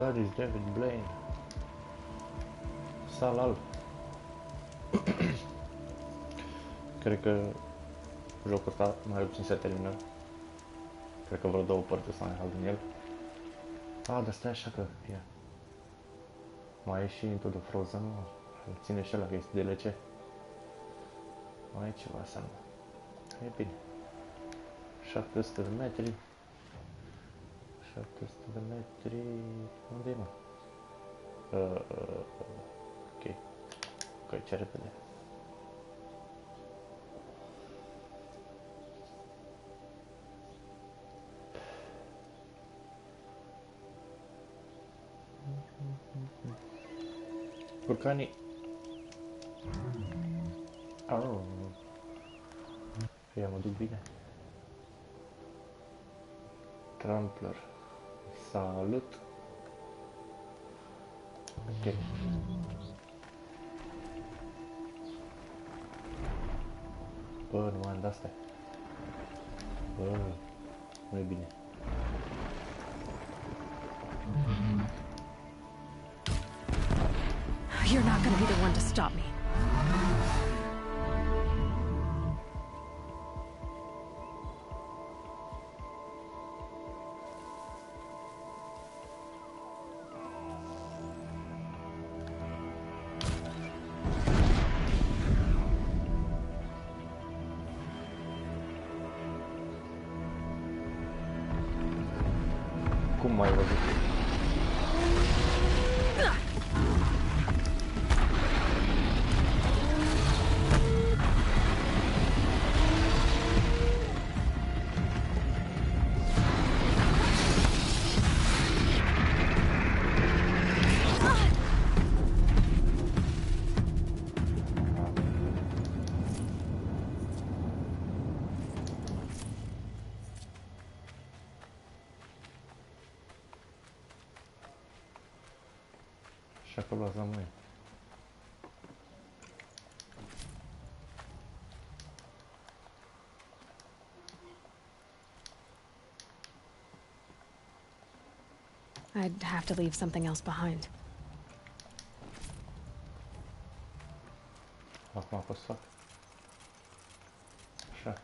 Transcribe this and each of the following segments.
That is David Blaine. Salal. Cred că jocul ăsta mai puțin se termină. Cred că vreo 2 părți o să mai fac din el. Ah, dar stai așa că... Ia. Mai e și Into the Frozen, nu? Ține și ăla că este DLC. Mai e ceva să nu. E bine. 700 de metri. 700 de metri... Unde e, mă? Ok. Ok, ce repede. Curcanii. Oh. Ia mă duc bine. Trampler. Salut. Ok. Bă, nu mai am de-astea. Bă, nu e bine. You're not gonna be the one to stop me. Cum mai văzut? Și acolo azi rămâne. I'd have to leave something else behind. Acum pot să fac. Așa.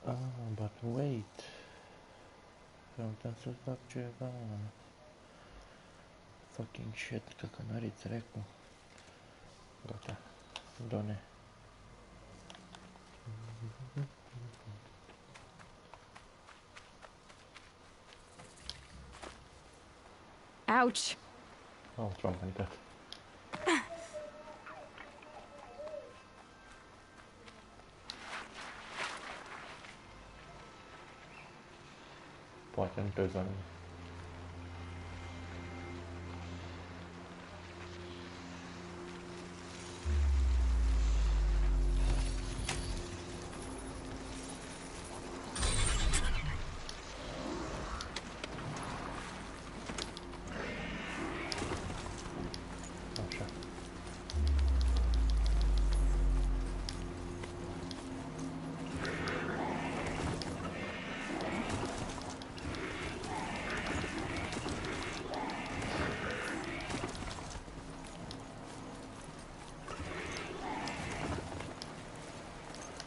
Ah, but wait. Eu puteam să fac ceva. Fucking shit, căcănării trec, mă. Gata. Done. Ouch! Oh, ce-am panicat. Poate nu pe zonă. Așa.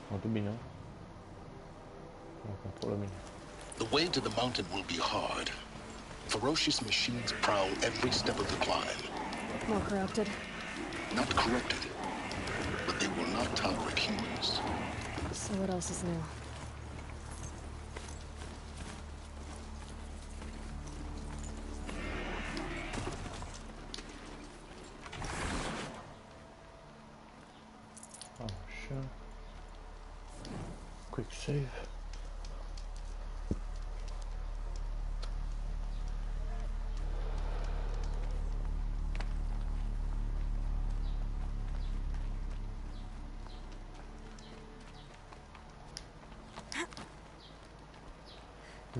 Mă duc bine. Mă controlă bine. The way to the mountain will be hard. Ferocious machines prowl every step of the climb. More corrupted. Not corrupted, but they will not tolerate humans. So what else is new? Așa. Quick save.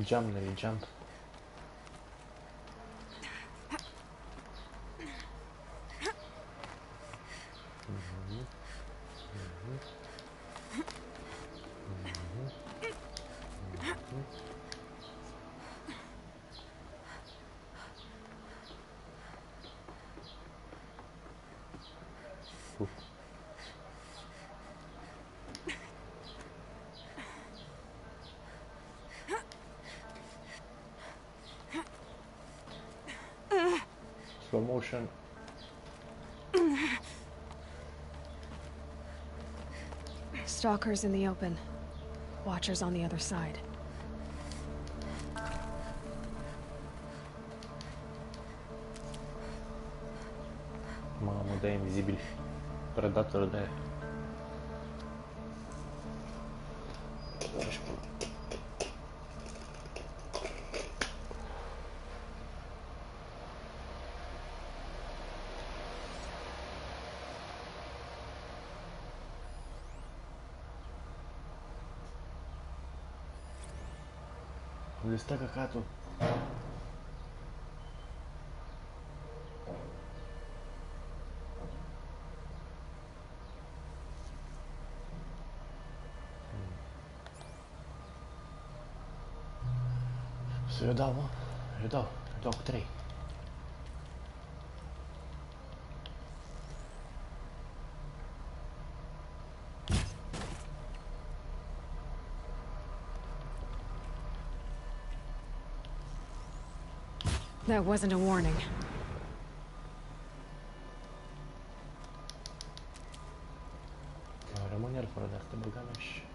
Jump, Nelly, jump. Uf. Slow motion. Stalkers in the open. Watchers on the other side. Mamă, de invizibil. Predator de... Unde stă căcatul? Să eu dau, mă? Eu dau cu 3. That wasn't a warning. Rămân iar fără de asta, băga mea și...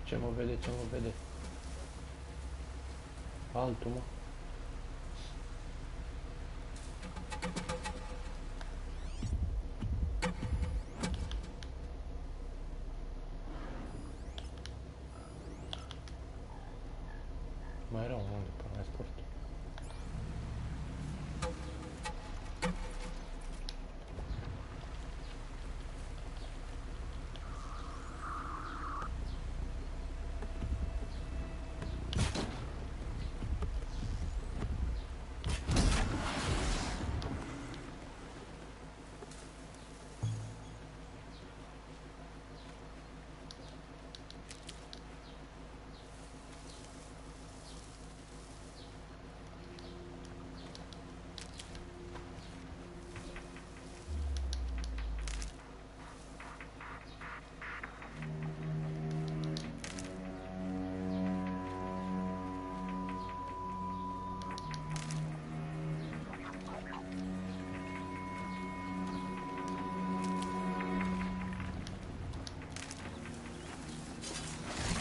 Ce mă vede, ce mă vede? Altul, mă. Mai era unul unde până mai scurt.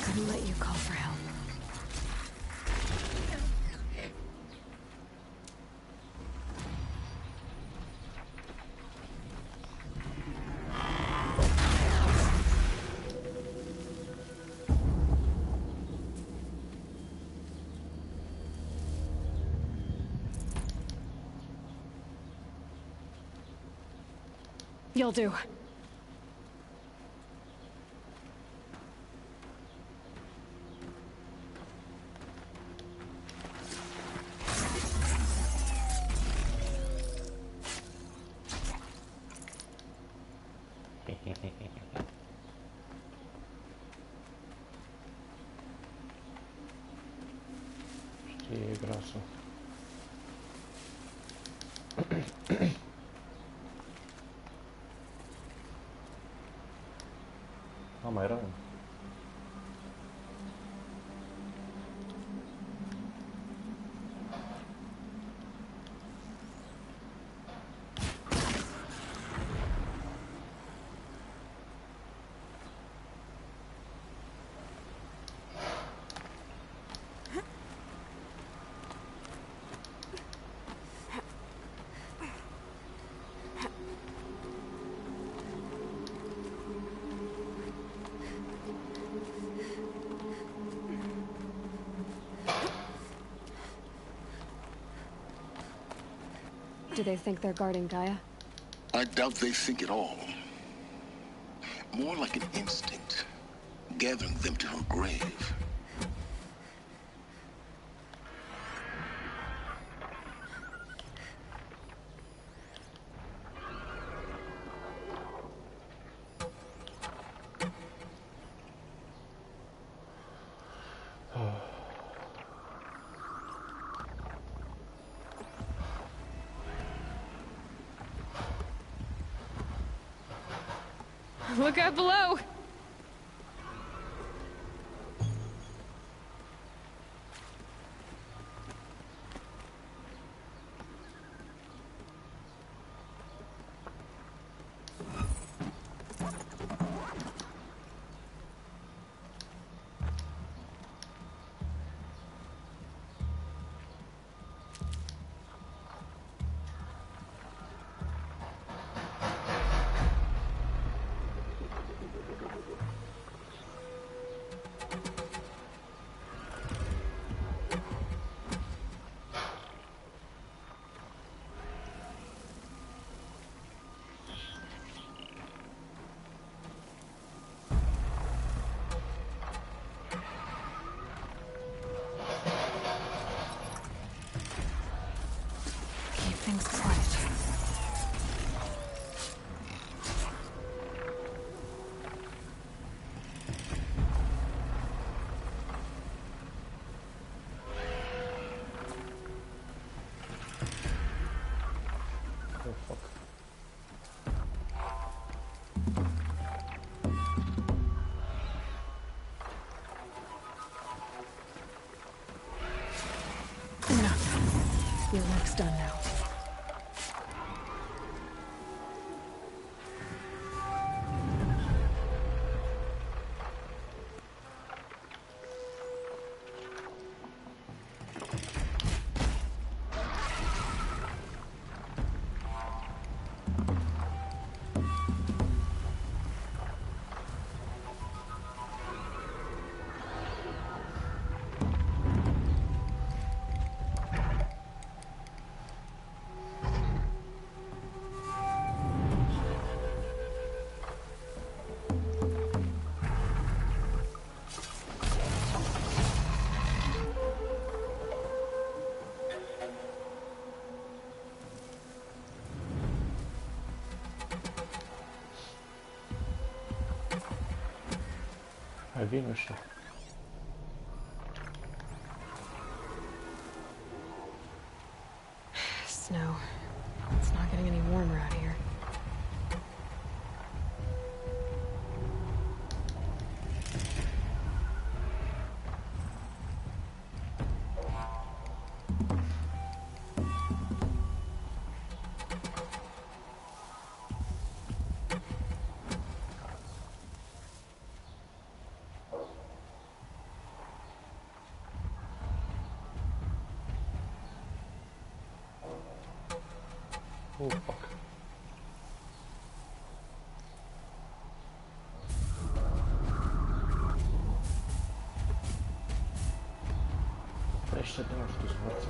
Couldn't let you call for help. You'll do. Știi, grasă. Mai era unul. Do they think they're guarding Gaia? I doubt they think at all. More like an instinct, gathering them to her grave. Look out below! Things quiet. Oh fuck. Enough. Your work's done now. Hai vino ăștia. Snow. It's not getting any warmer out here. Oh fuck. Oprește-te, nu știu, sparți.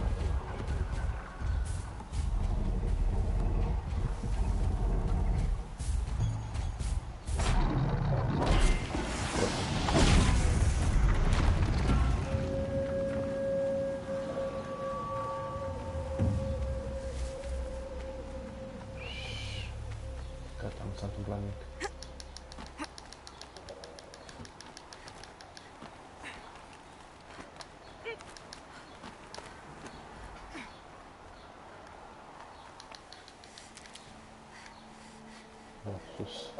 Gata, nu s-a întâmplat nimic. Sus.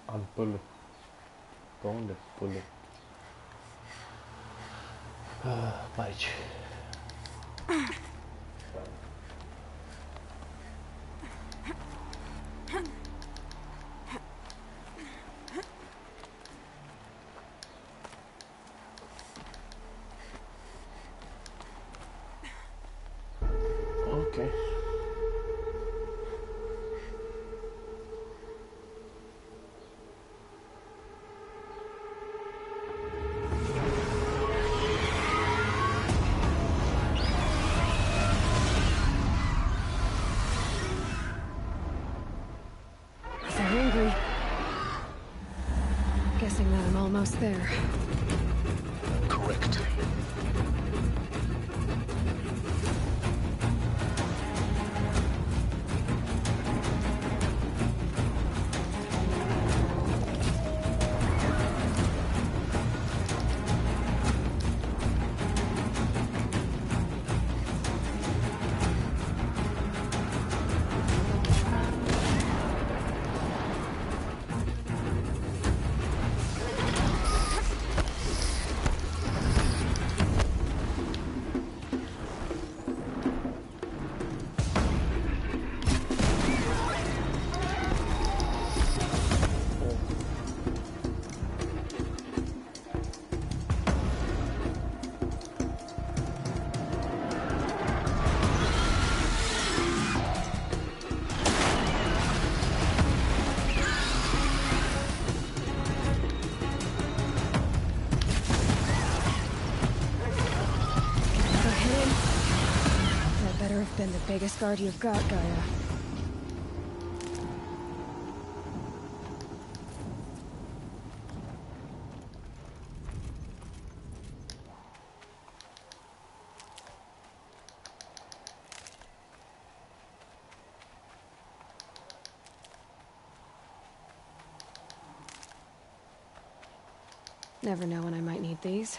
Am pâlul. Pe unde pâlul? Pe aici. Ok. Guessing that I'm almost there. Correct. Been the biggest guard you've got, Gaia. Never know when I might need these.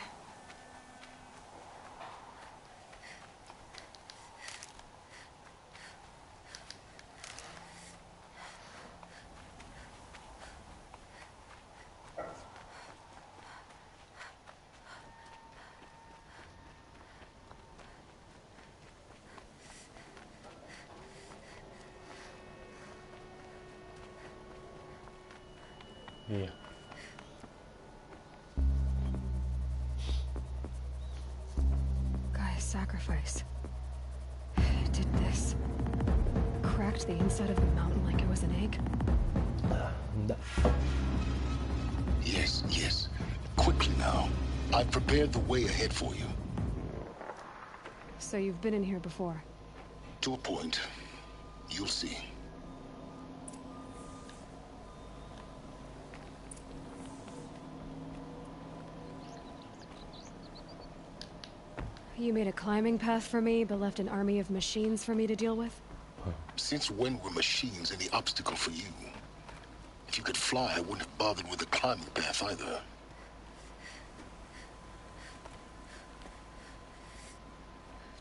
Yeah. Gaia's sacrifice. It did this. Cracked the inside of the mountain like it was an egg. No. Yes, yes. Quickly now. I've prepared the way ahead for you. So you've been in here before? To a point. You'll see. You made a climbing path for me, but left an army of machines for me to deal with? Since when were machines any obstacle for you? If you could fly, I wouldn't have bothered with the climbing path either.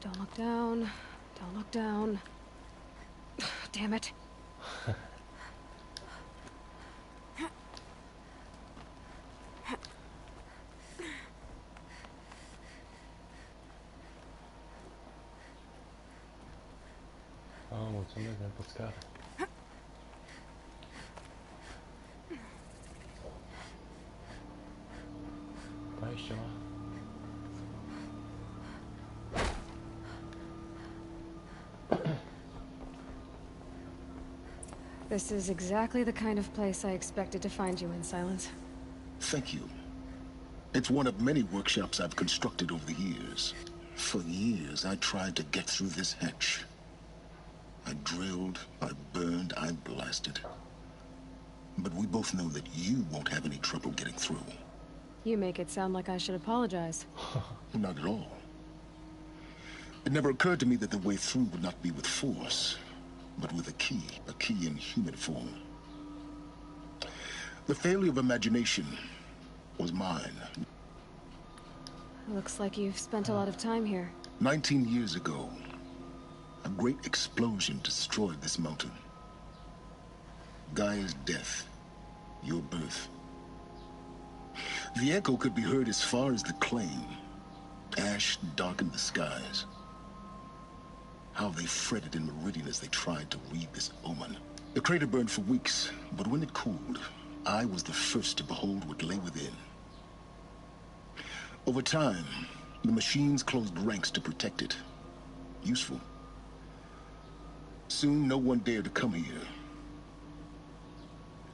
Don't look down. Don't look down. Damn it. Mulțumesc, mi-am pus care. Aici ceva. This is exactly the kind of place I expected to find you in, Silence. Thank you. It's one of many workshops I've constructed over the years. For years, I tried to get through this hatch. I drilled, I burned, I blasted. But we both know that you won't have any trouble getting through. You make it sound like I should apologize. Not at all. It never occurred to me that the way through would not be with force, but with a key in human form. The failure of imagination was mine. Looks like you've spent a lot of time here. 19 years ago, a great explosion destroyed this mountain. Gaia's death, your birth. The echo could be heard as far as the claim. Ash darkened the skies. How they fretted in Meridian as they tried to read this omen. The crater burned for weeks, but when it cooled, I was the first to behold what lay within. Over time, the machines closed ranks to protect it. Useful. Soon, no one dared to come here.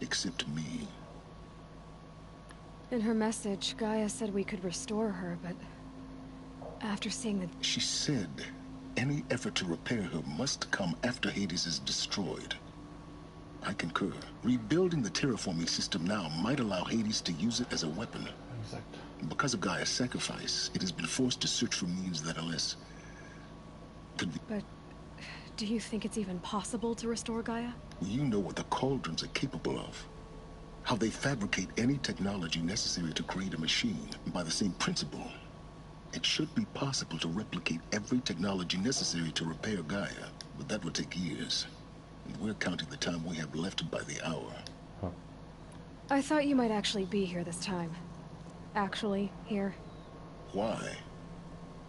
Except me. In her message, Gaia said we could restore her, but after seeing the... She said any effort to repair her must come after Hades is destroyed. I concur. Rebuilding the terraforming system now might allow Hades to use it as a weapon. Exact. Because of Gaia's sacrifice, it has been forced to search for means that are less... But do you think it's even possible to restore Gaia? You know what the cauldrons are capable of. How they fabricate any technology necessary to create a machine by the same principle. It should be possible to replicate every technology necessary to repair Gaia, but that would take years. And we're counting the time we have left by the hour. Huh. I thought you might actually be here this time. Actually, here. Why?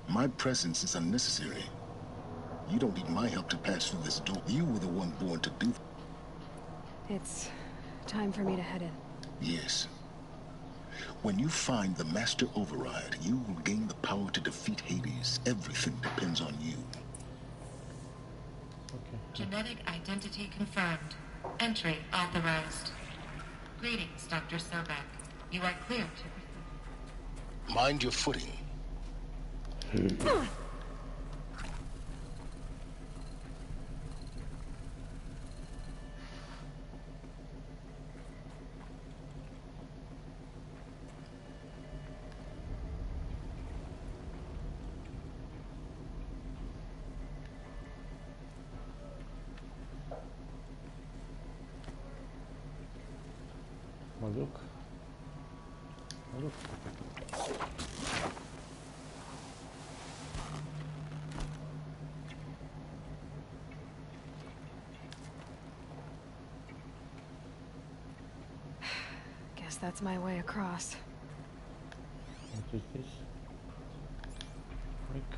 My presence is unnecessary. You don't need my help to pass through this door. You were the one born to do that. It's time for me to head in. Yes. When you find the Master Override, you will gain the power to defeat Hades. Everything depends on you. Okay. Genetic identity confirmed. Entry authorized. Greetings, Dr. Sobek. You are clear to... Mind your footing. Mă duc. Guess that's my way across. What is this? Quick.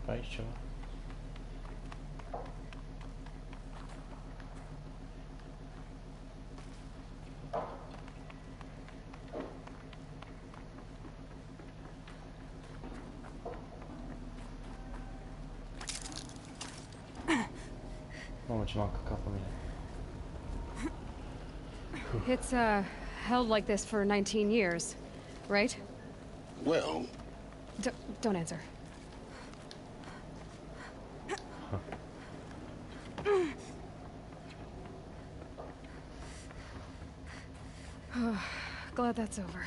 Aici ceva. Mamă, ce m-am căcat pe mine. It's, held like this for 19 years, right? Well, Don't answer. Glad that's over.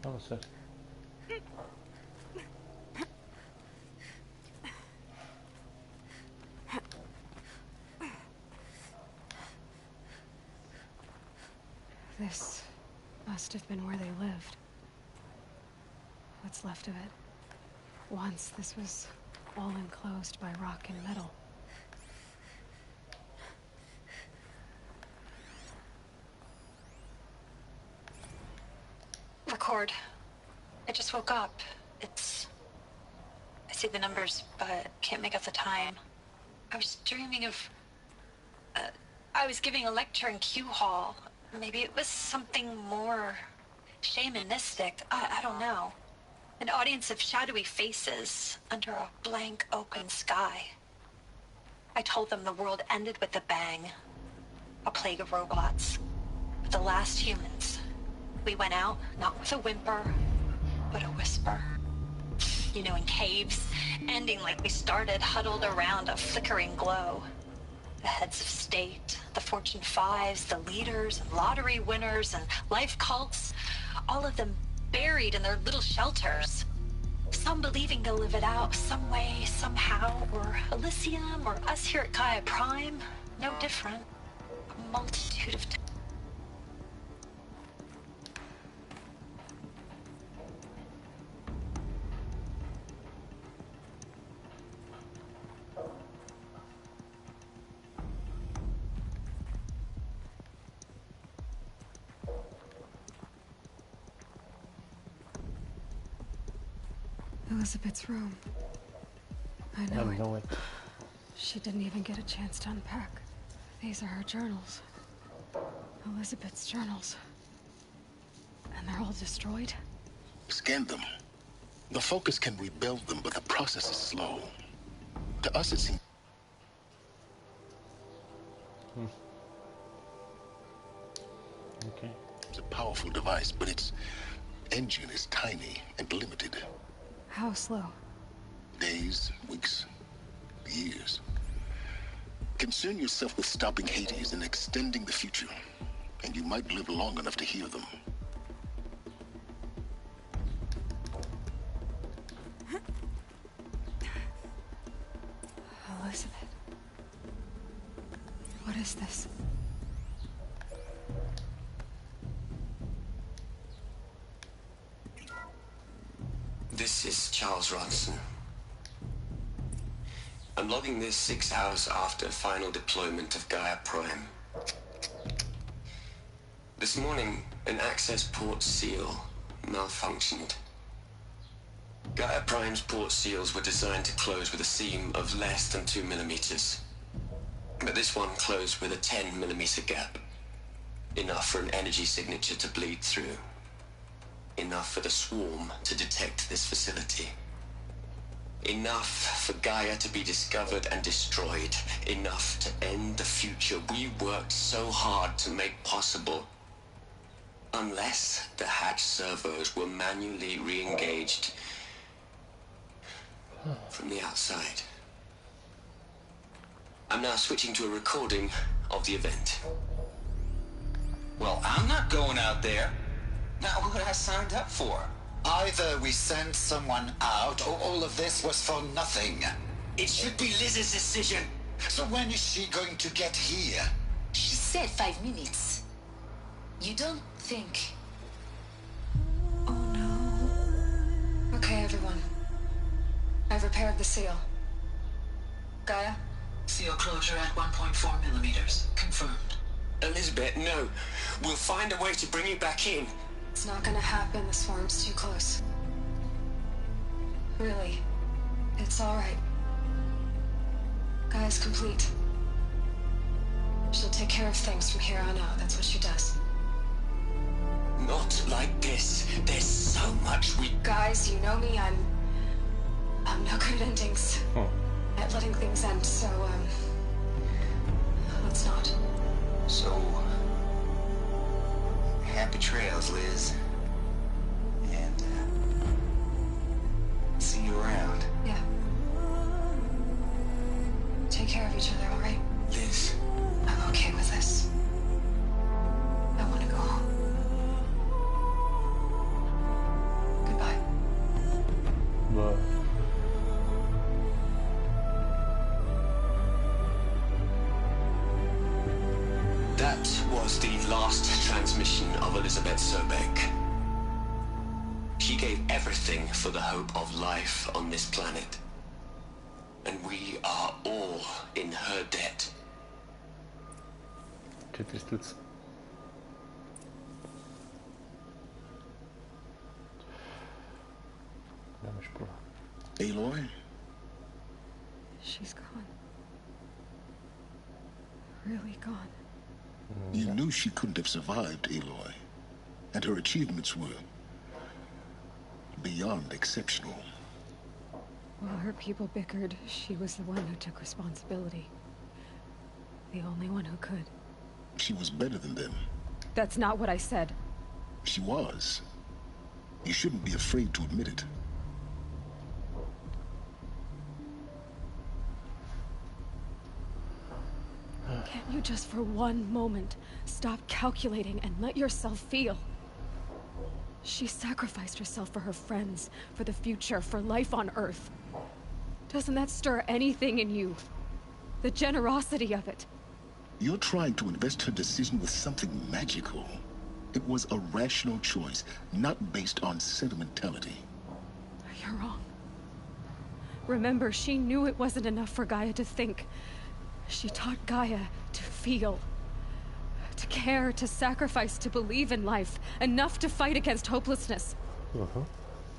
Oh, sir. This must have been where they lived. What's left of it. Once this was all enclosed by rock and metal. Record. I just woke up. I see the numbers, but can't make out the time. I was dreaming of... I was giving a lecture in Q Hall. Maybe it was something more shamanistic. I don't know. An audience of shadowy faces under a blank open sky. I told them the world ended with a bang. A plague of robots. The last humans. We went out, not with a whimper, but a whisper. You know, in caves, ending like we started, huddled around a flickering glow. The heads of state, the Fortune 5s, the leaders, and lottery winners, and life cults, all of them buried in their little shelters. Some believing they'll live it out some way, somehow, or Elysium, or us here at Gaia Prime, no different. A multitude of... Elizabeth's room. I I know it. know it. She didn't even get a chance to unpack. These are her journals. Elizabeth's journals. And they're all destroyed? Scan them. The Focus can rebuild them, but the process is slow. To us, it seems Okay. a powerful device, but its engine is tiny and limited. How slow? Days, weeks, years. Concern yourself with stopping Hades and extending the future, and you might live long enough to hear them. Elizabeth. What is this? This is Charles Ronson. I'm logging this 6 hours after final deployment of Gaia Prime. This morning, an access port seal malfunctioned. Gaia Prime's port seals were designed to close with a seam of less than 2 millimeters. But this one closed with a 10 millimeter gap. Enough for an energy signature to bleed through. Enough for the swarm to detect this facility. Enough for Gaia to be discovered and destroyed. Enough to end the future we worked so hard to make possible. Unless the hatch servos were manually re-engaged from the outside. I'm now switching to a recording of the event. Well, I'm not going out there. Not what I signed up for. Either we send someone out, or all of this was for nothing. It should be Liz's decision. So when is she going to get here? She said 5 minutes. You don't think... Oh no. Okay, everyone. I've repaired the seal. Gaia? Seal closure at 1.4 millimeters. Confirmed. Elizabeth, no. We'll find a way to bring you back in. It's not gonna happen. The swarm's too close. Really. It's alright. Gaia's complete. She'll take care of things from here on out. That's what she does. Not like this. There's so much we... Guys, you know me. I'm no good at endings. At letting things end, so, let's not. So... happy trails, Liz. And, see you around. Yeah. Take care of each other, alright? Liz. I'm okay with this. I want to go home. Goodbye. But That was the last transmission of Elizabeth Sobek. She gave everything for the hope of life on this planet. And we are all in her debt. ce tristuț. Da-mi-și pula. Aloy? She's gone. Really gone. You knew she couldn't have survived, Aloy. And her achievements were beyond exceptional. While her people bickered, she was the one who took responsibility. The only one who could. She was better than them. That's not what I said. She was. You shouldn't be afraid to admit it. Can't you just for one moment stop calculating and let yourself feel? She sacrificed herself for her friends, for the future, for life on Earth. Doesn't that stir anything in you? The generosity of it. You're trying to invest her decision with something magical. It was a rational choice, not based on sentimentality. You're wrong. Remember, she knew it wasn't enough for Gaia to think. She taught Gaia to feel. To care, to sacrifice, to believe in life. Enough to fight against hopelessness.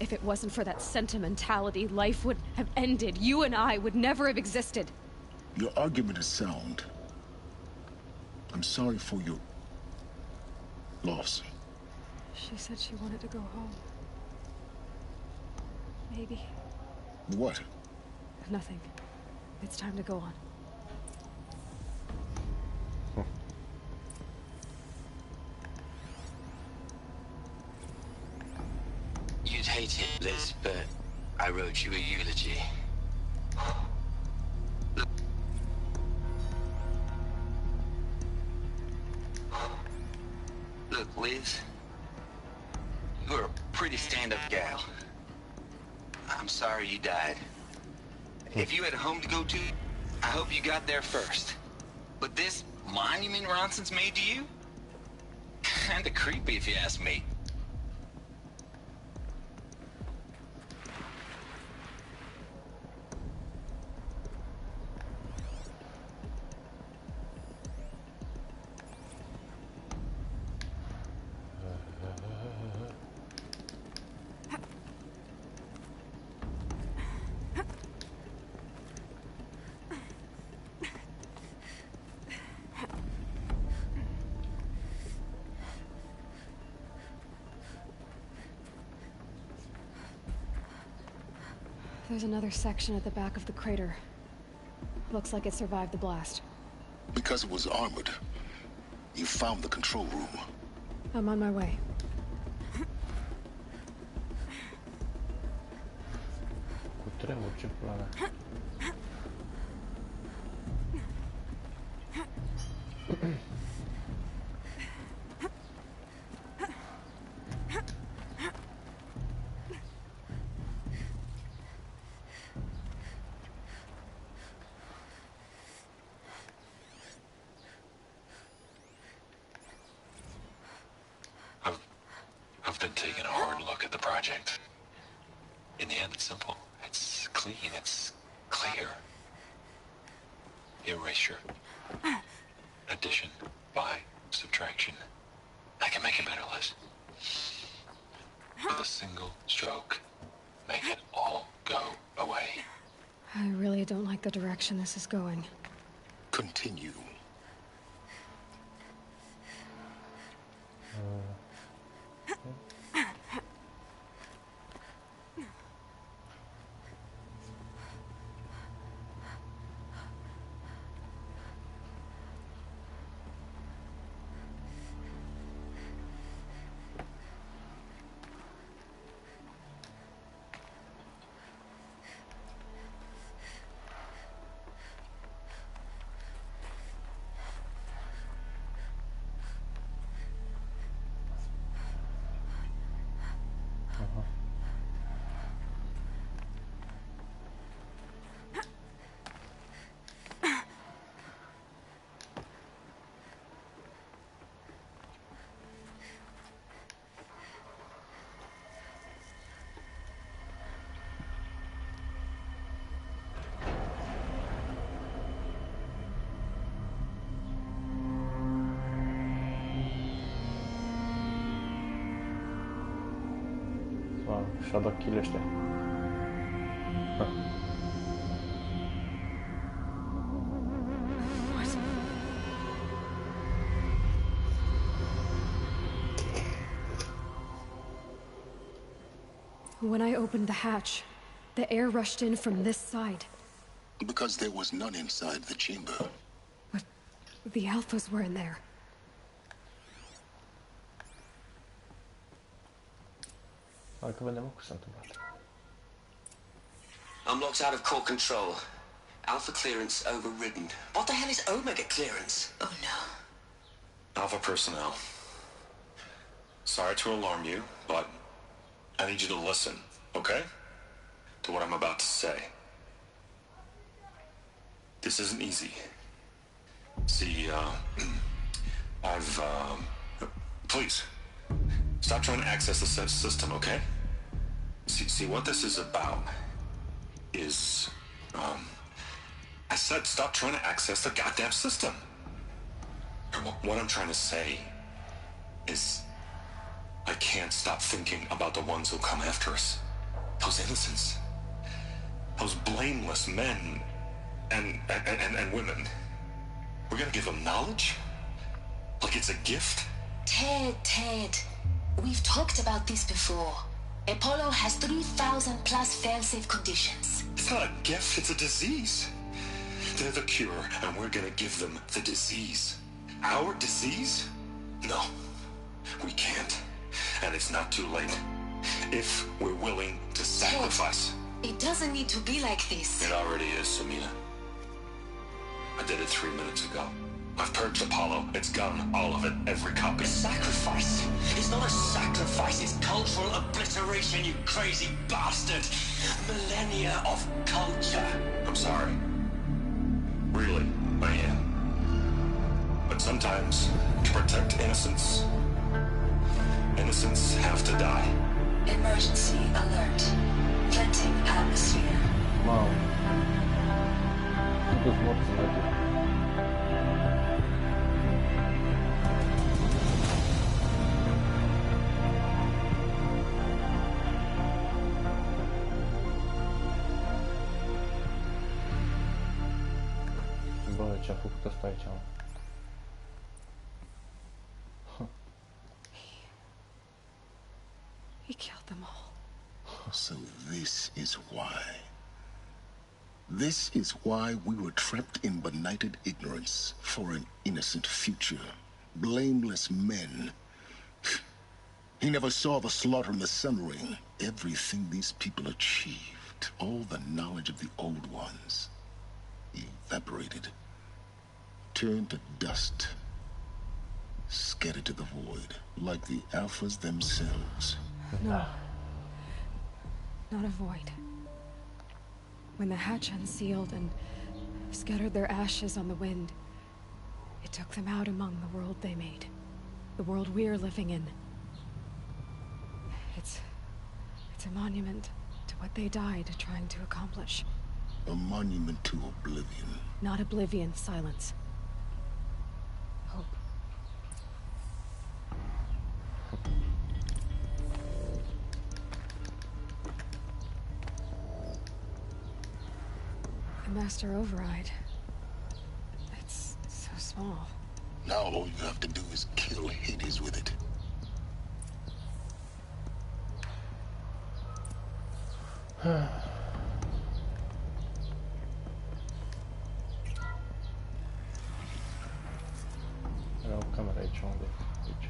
If it wasn't for that sentimentality, life would have ended. You and I would never have existed. Your argument is sound. I'm sorry for your loss. She said she wanted to go home. Maybe. What? Nothing. It's time to go on. You'd hate it, Liz, but I wrote you a eulogy. Look, Liz, you're a pretty stand-up gal. I'm sorry you died. If you had a home to go to, I hope you got there first. But this monument Ronson's made to you? Kinda creepy if you ask me. There's another section at the back of the crater. Looks like it survived the blast. Because it was armored. You found the control room. I'm on my way. I've been taking a hard look at the project. In the end, it's simple. It's clean. It's clear. Erasure. Addition. By. Subtraction. I can make it better, Liz. With a single stroke, make it all go away. I really don't like the direction this is going. Continue. Aşağıdaki kileçte. When I opened the hatch, the air rushed in from this side. Because there was none inside the chamber. But the Alphas were in there. I'm locked out of core control. Alpha clearance overridden. What the hell is Omega clearance? Oh no. Alpha personnel. Sorry to alarm you, but I need you to listen, okay? To what I'm about to say. This isn't easy. See, please, stop trying to access the system, okay? See, what this is about is, I said stop trying to access the goddamn system. What I'm trying to say is, I can't stop thinking about the ones who'll come after us. Those innocents. Those blameless men and women. We're gonna give them knowledge? Like it's a gift? Ted. We've talked about this before. Apollo has 3,000 plus fail-safe conditions. It's not a gift, it's a disease. They're the cure, and we're gonna give them the disease. Our disease? No, we can't. And it's not too late. If we're willing to sacrifice. It doesn't need to be like this. It already is, Samina. I did it 3 minutes ago. I've purged Apollo. It's gone. All of it. Every copy. Sacrifice? It's not a sacrifice. It's cultural obliteration, you crazy bastard. Millennia of culture. I'm sorry. Really, I am. But sometimes, to protect innocence, innocents have to die. Emergency alert. Venting atmosphere. Wow. Todos mortos aqui. Bă, ce-a făcut ăsta aici, mă? He killed them all. So this is why. This is why we were trapped in benighted ignorance for an innocent future. Blameless men. He never saw the slaughter in the Sun Ring. Everything these people achieved, all the knowledge of the old ones, evaporated, turned to dust, scattered to the void, like the Alphas themselves. No. Not a void. When the hatch unsealed and scattered their ashes on the wind, it took them out among the world they made. The world we're living in. It's a monument to what they died trying to accomplish. A monument to oblivion. Not oblivion, silence. Hope. The Master Override. It's so small. Now all you have to do is kill Hades with it. Era o camera aici unde? Aici.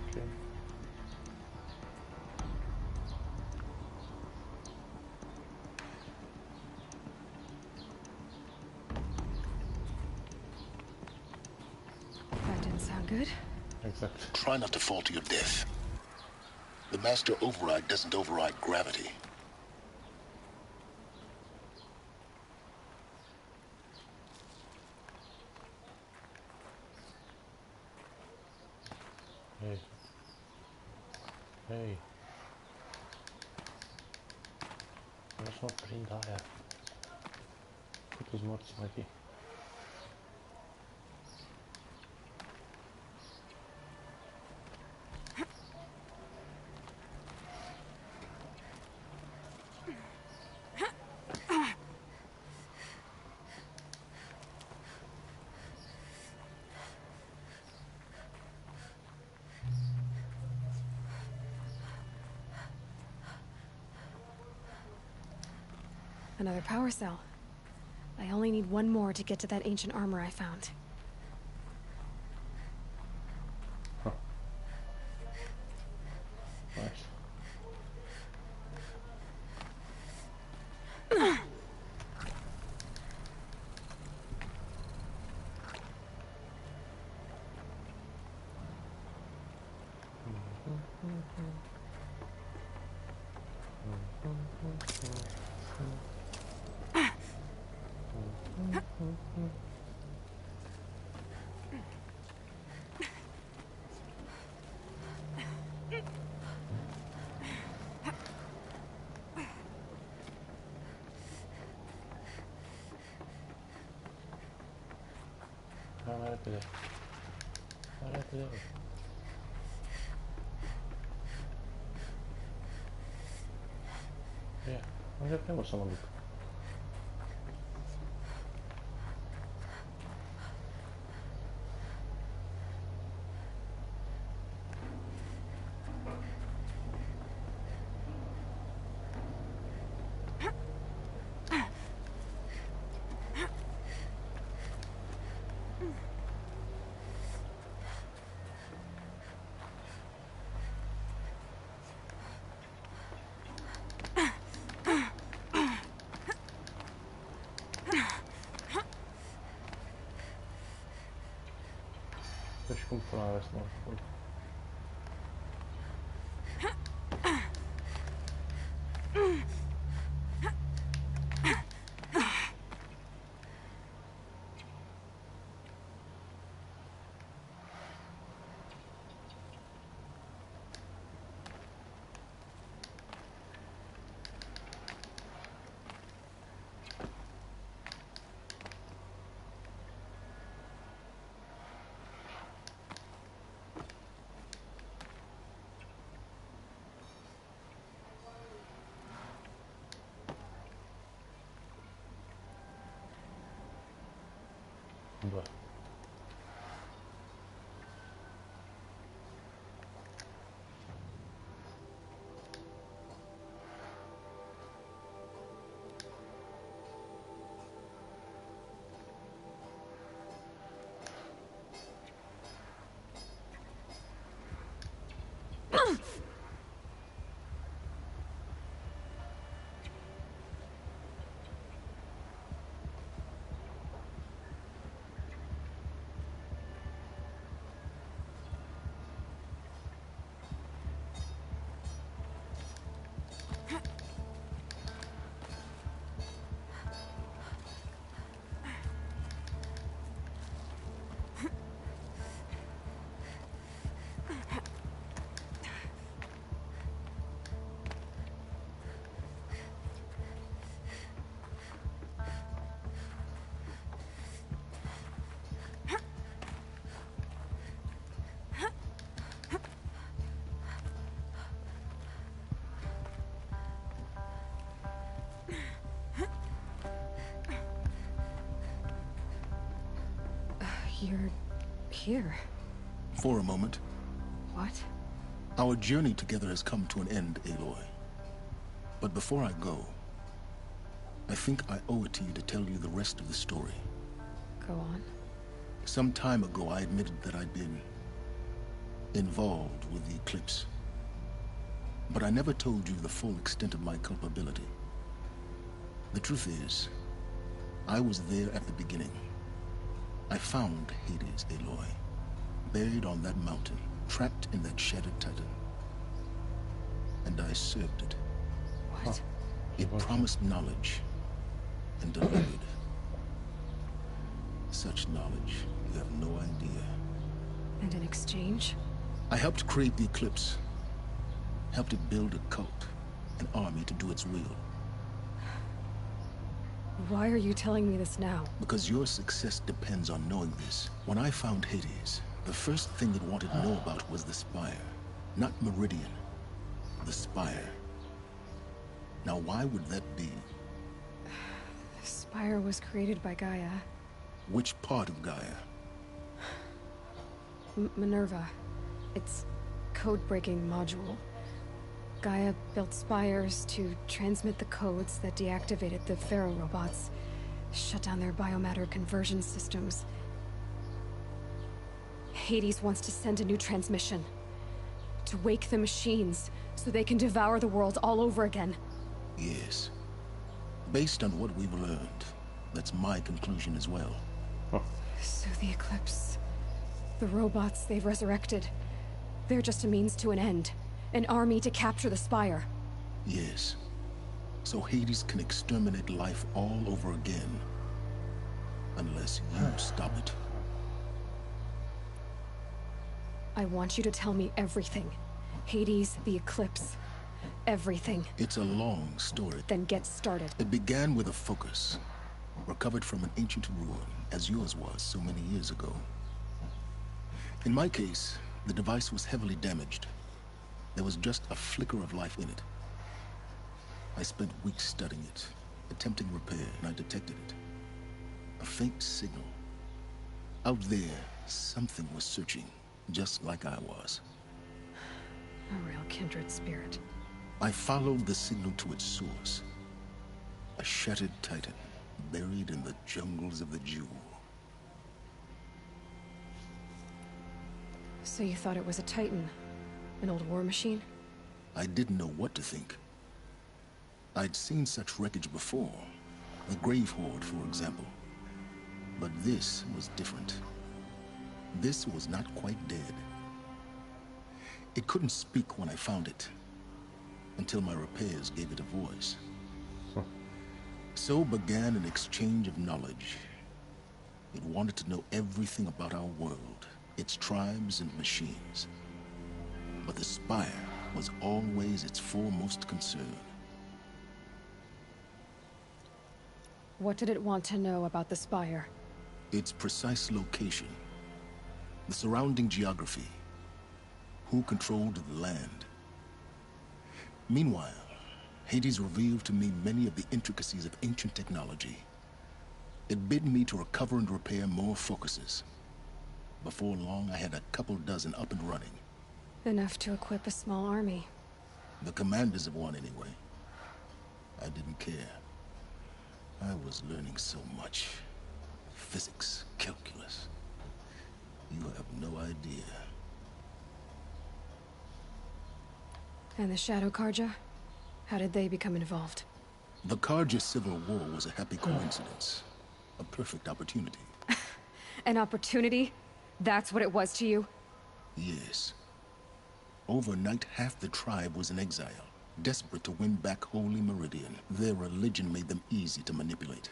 Ok. That didn't sound good. Exact. Try not to fall to your death. The Master Override doesn't override gravity. Hey. Hey. Vreau să mă prind aia. Cât-s morți mai fi? Another power cell. I only need one more to get to that ancient armor I found. Huh. Nice. Mai repede. Mai repede. Ia, unde vrem să mă duc? și cum pula mea să mă ascult. Bă. You're here. For a moment. What? Our journey together has come to an end, Aloy. But before I go, I think I owe it to you to tell you the rest of the story. Go on. Some time ago, I admitted that I'd been involved with the eclipse. But I never told you the full extent of my culpability. The truth is, I was there at the beginning. I found Hades, Aloy, buried on that mountain, trapped in that shattered titan. And I served it. What? It promised knowledge and delivered. Such knowledge, you have no idea. And in exchange? I helped create the eclipse. Helped it build a cult, an army to do its will. Why are you telling me this now? Because your success depends on knowing this. When I found Hades, the first thing it wanted to know about was the Spire. Not Meridian. The Spire. Now why would that be? The Spire was created by Gaia. Which part of Gaia? Minerva. Its code-breaking module. Gaia built spires to transmit the codes that deactivated the Pharaoh robots, shut down their biomatter conversion systems. Hades wants to send a new transmission. To wake the machines, so they can devour the world all over again. Yes. Based on what we've learned, that's my conclusion as well. So the Eclipse... the robots they've resurrected... they're just a means to an end. An army to capture the Spire. Yes. So Hades can exterminate life all over again. Unless you stop it. I want you to tell me everything. Hades, the Eclipse. Everything. It's a long story. Then get started. It began with a focus. Recovered from an ancient ruin, as yours was so many years ago. In my case, the device was heavily damaged. There was just a flicker of life in it. I spent weeks studying it, attempting repair, and I detected it. A faint signal. Out there, something was searching, just like I was. A real kindred spirit. I followed the signal to its source. A shattered titan, buried in the jungles of the Jew. So you thought it was a titan? An old war machine? I didn't know what to think. I'd seen such wreckage before. The Grave Horde, for example. But this was different. this was not quite dead. It couldn't speak when I found it, until my repairs gave it a voice. So began an exchange of knowledge. It wanted to know everything about our world, its tribes and machines. But the Spire was always its foremost concern. What did it want to know about the Spire? Its precise location, the surrounding geography, who controlled the land. Meanwhile, Hades revealed to me many of the intricacies of ancient technology. It bid me to recover and repair more focuses. Before long, I had a couple dozen up and running. Enough to equip a small army. The commanders of one, anyway. I didn't care. I was learning so much. Physics, calculus. You have no idea. And the Shadow Karja? How did they become involved? The Karja Civil War was a happy coincidence. A perfect opportunity. An opportunity? That's what it was to you? Yes. Overnight, half the tribe was in exile, desperate to win back Holy Meridian. Their religion made them easy to manipulate.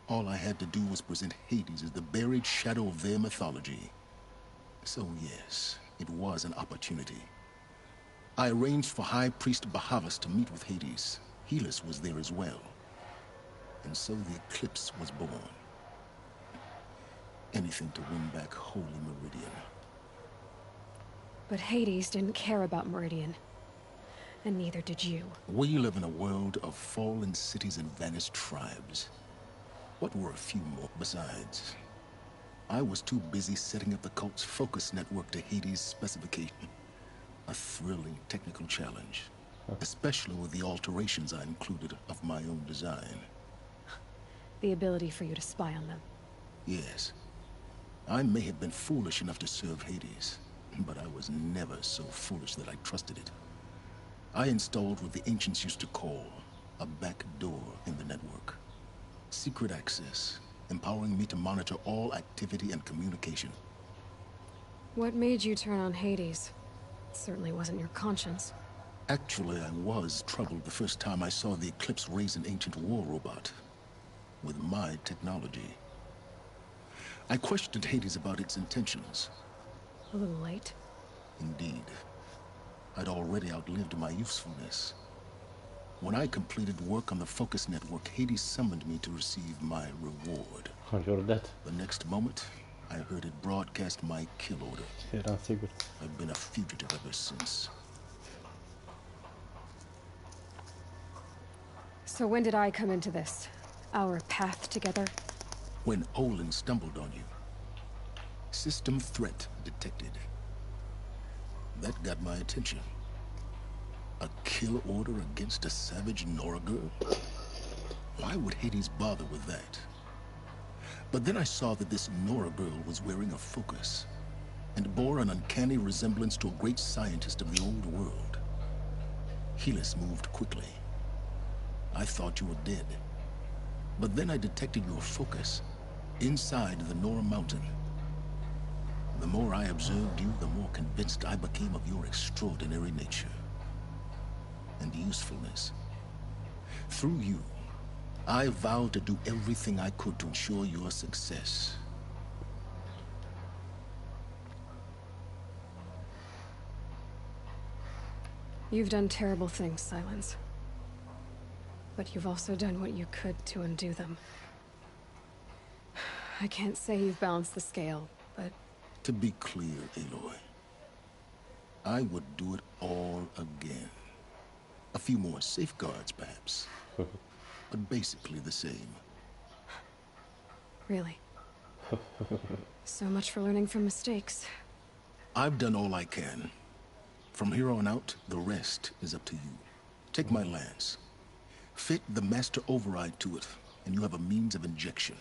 All I had to do was present Hades as the buried shadow of their mythology. So yes, it was an opportunity. I arranged for High Priest Bahavas to meet with Hades. Helis was there as well. And so the eclipse was born. Anything to win back Holy Meridian. But Hades didn't care about Meridian. And neither did you. We live in a world of fallen cities and vanished tribes. What were a few more besides? I was too busy setting up the cult's focus network to Hades' specification. A thrilling technical challenge. Especially with the alterations I included of my own design. The ability for you to spy on them. Yes. I may have been foolish enough to serve Hades, but I was never so foolish that I trusted it. I installed what the ancients used to call a back door in the network. Secret access, empowering me to monitor all activity and communication. What made you turn on Hades? It certainly wasn't your conscience. Actually, I was troubled the first time I saw the Eclipse raise an ancient war robot. With my technology. I questioned Hades about its intentions. A little late. Indeed. I'd already outlived my usefulness. When I completed work on the Focus Network, Hades summoned me to receive my reward. You're dead. The next moment, I heard it broadcast my kill order. Eram sigur. I've been a fugitive ever since. So when did I come into this? Our path together? When Olin stumbled on you. System threat detected. That got my attention. A kill order against a savage Nora girl? Why would Hades bother with that? But then I saw that this Nora girl was wearing a focus, and bore an uncanny resemblance to a great scientist of the old world. Helis moved quickly. I thought you were dead. But then I detected your focus, inside the Nora mountain. The more I observed you, the more convinced I became of your extraordinary nature. And usefulness. Through you, I vowed to do everything I could to ensure your success. You've done terrible things, Silence. But you've also done what you could to undo them. I can't say you've balanced the scale, but... To be clear, Aloy, I would do it all again. A few more safeguards, perhaps. But basically the same. Really? So much for learning from mistakes. I've done all I can. From here on out, the rest is up to you. Take my lance. Fit the master override to it, and you have a means of injection.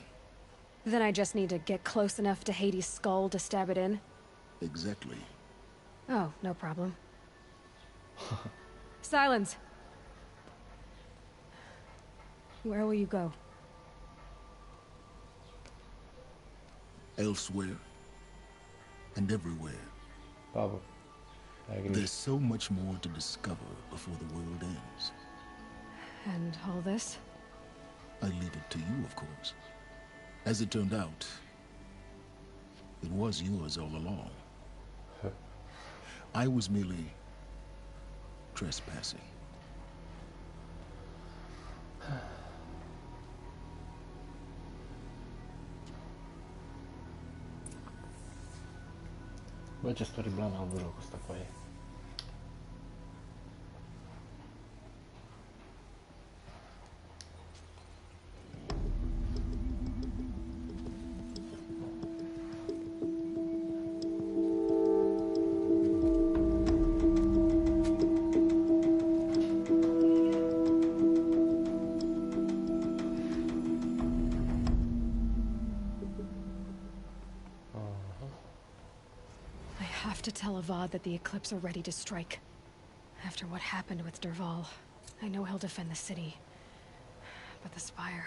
Then I just need to get close enough to Hades' skull to stab it in? Exactly. Oh, no problem. Silence! Where will you go? Elsewhere. and everywhere. Pablo, I agree. There's so much more to discover before the world ends. And all this? I leave it to you, of course. As it turned out, it was yours all along. I was merely trespassing. Bă, ce storyline a avut jocul ăsta cu aia. To tell Avad that the Eclipse are ready to strike. After what happened with Derval, I know he'll defend the city. But the Spire...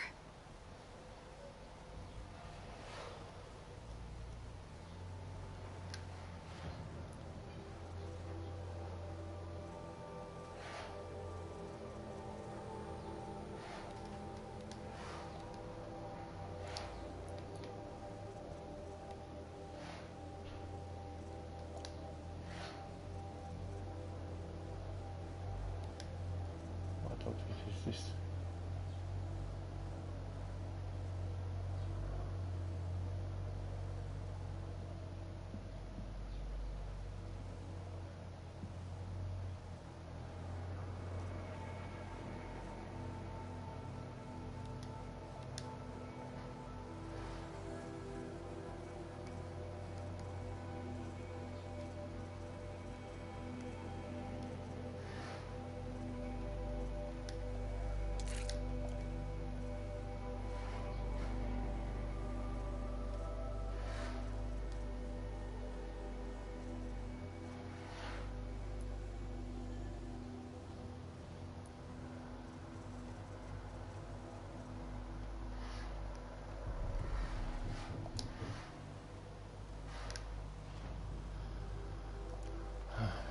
What is this?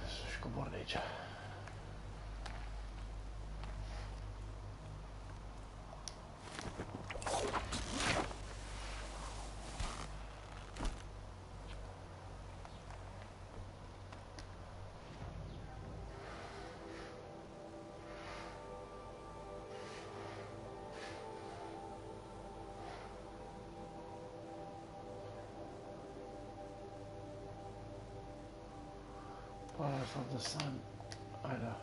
Să-și cobor de aici. Powers of the sun. I know.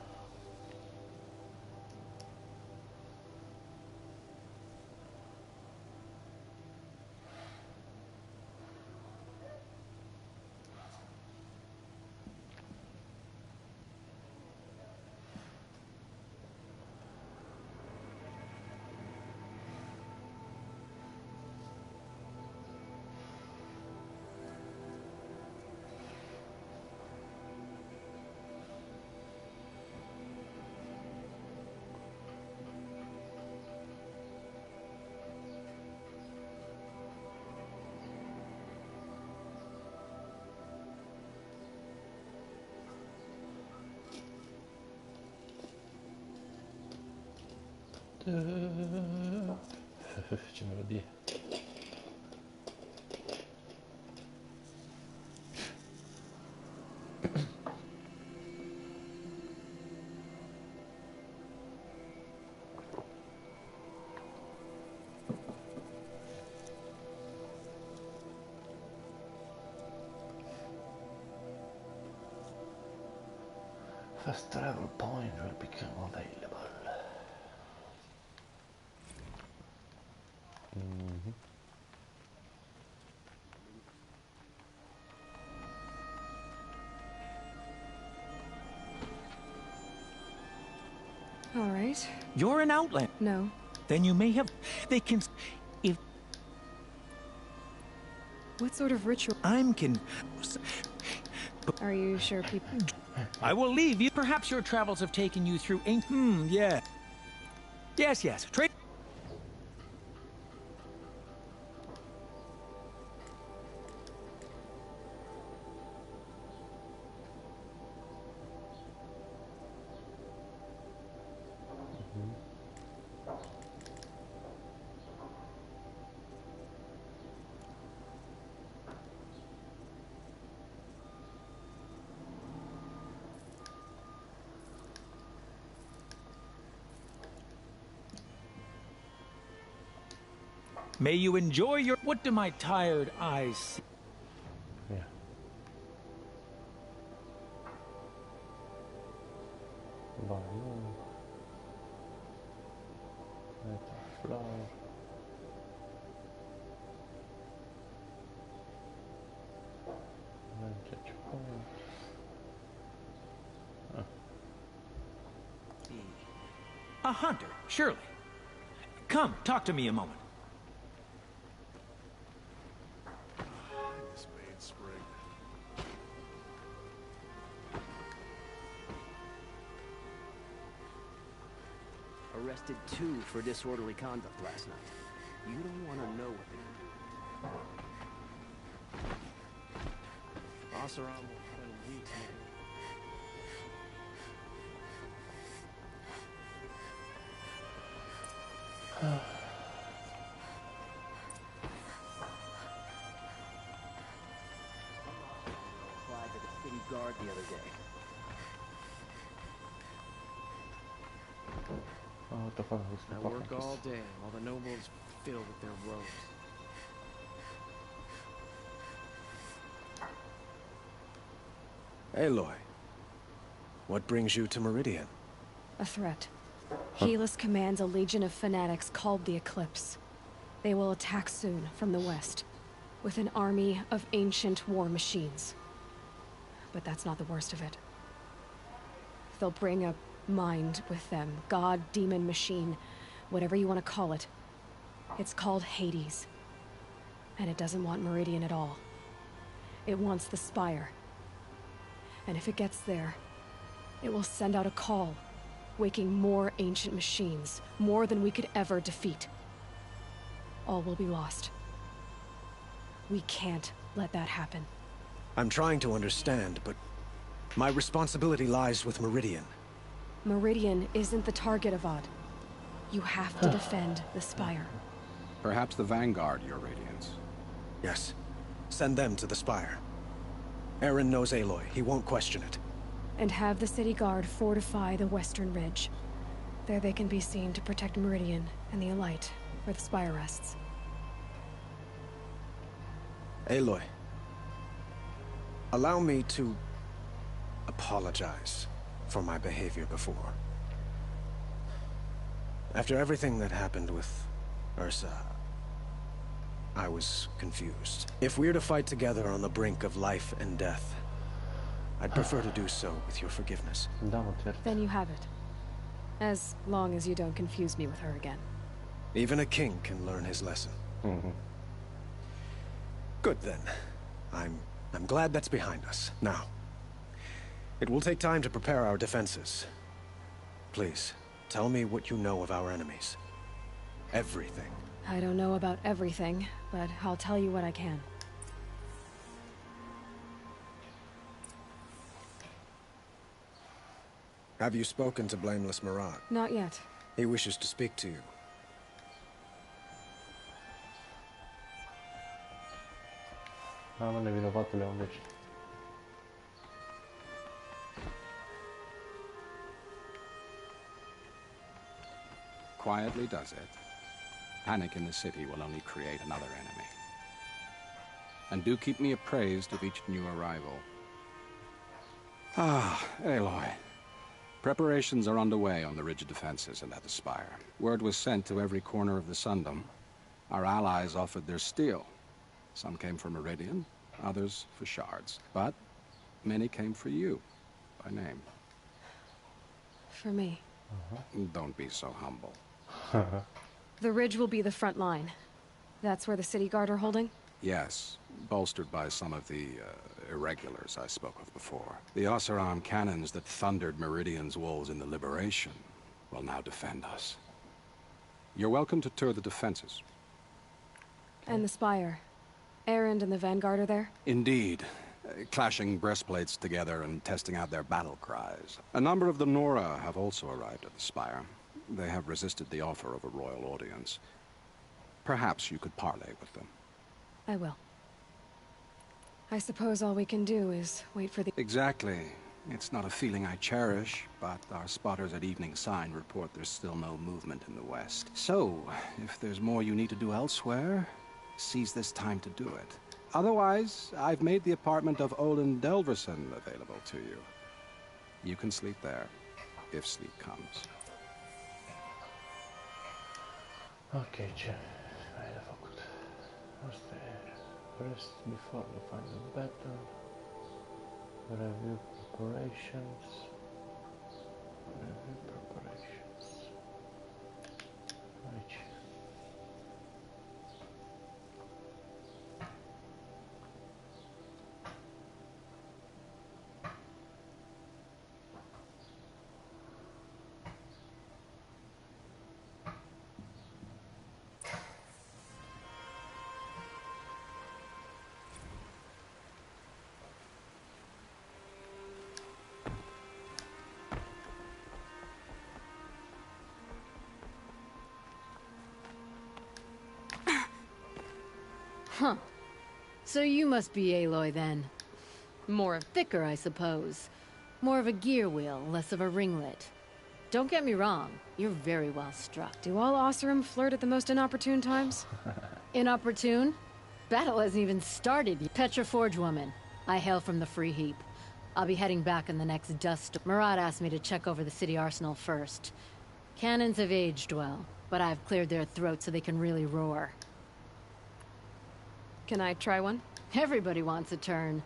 Ce melodie. First travel point will become available. All right. You're an outlander. No. Then you may have... They can... If... What sort of ritual? Are you sure people... I will leave you. Perhaps your travels have taken you through ink. Yeah. Yes. Trade... May you enjoy your... What do my tired eyes see? Yeah. Balloon. Flower. Vintage point. A hunter, surely. Come, talk to me a moment. This main spring. Arrested 2 for disorderly conduct last night. You don't want to know what they did. Oseram will put in weeks. Applied to the city guard the other day. Oh, what the fuck? I work all day while the nobles fill with their robes. Aloy, what brings you to Meridian? A threat. Helis commands a legion of fanatics called the Eclipse. They will attack soon from the west, with an army of ancient war machines. But that's not the worst of it. They'll bring a mind with them, god, demon, machine, whatever you want to call it. It's called Hades. And it doesn't want Meridian at all. It wants the Spire. And if it gets there, it will send out a call, waking more ancient machines, more than we could ever defeat. All will be lost. We can't let that happen. I'm trying to understand, but my responsibility lies with Meridian. Meridian isn't the target, Avad. You have to defend the Spire. Perhaps the Vanguard, Your Radiance. Yes. Send them to the Spire. Aaron knows Aloy. He won't question it. And have the city guard fortify the western ridge. There they can be seen to protect Meridian and the Elite, where the Spire rests. Aloy, allow me to apologize for my behavior before. After everything that happened with Ursa, I was confused. If we're to fight together on the brink of life and death, I'd prefer to do so with your forgiveness. Then you have it. As long as you don't confuse me with her again. Even a king can learn his lesson. Good then. I'm glad that's behind us. Now, it will take time to prepare our defenses. Please, tell me what you know of our enemies. Everything. I don't know about everything, but I'll tell you what I can. Have you spoken to Blameless Marat? Not yet. He wishes to speak to you. Mamă, nevinovatule, unde ești? Quietly does it. Panic in the city will only create another enemy. And do keep me appraised of each new arrival. Ah, Aloy. Preparations are underway on the ridge defenses and at the Spire. Word was sent to every corner of the Sundom. Our allies offered their steel. Some came for Meridian, others for shards. But many came for you, by name. For me. Don't be so humble. The ridge will be the front line. That's where the city guard are holding? Yes, bolstered by some of the irregulars I spoke of before. The Oseram cannons that thundered Meridian's walls in the Liberation will now defend us. You're welcome to tour the defenses. And the Spire. Erend and the Vanguard are there? Indeed. Clashing breastplates together and testing out their battle cries. A number of the Nora have also arrived at the Spire. They have resisted the offer of a royal audience. Perhaps you could parley with them. I will. I suppose all we can do is wait for the... Exactly. It's not a feeling I cherish, but our spotters at Evening Sign report there's still no movement in the west. So, if there's more you need to do elsewhere, seize this time to do it. Otherwise, I've made the apartment of Olin Delverson available to you. You can sleep there, if sleep comes. Okej, vad är det för något? Måste rest before the final battle. Review preparations. Review preparations. Right. Huh. So you must be Aloy then. More thicker, I suppose. More of a gear wheel, less of a ringlet. Don't get me wrong, you're very well struck. Do all Oseram flirt at the most inopportune times? Inopportune? Battle hasn't even started. Petra Forge woman. I hail from the Free Heap. I'll be heading back in the next dust. Murad asked me to check over the city arsenal first. Cannons have aged well, but I've cleared their throats so they can really roar. Can I try one? Everybody wants a turn.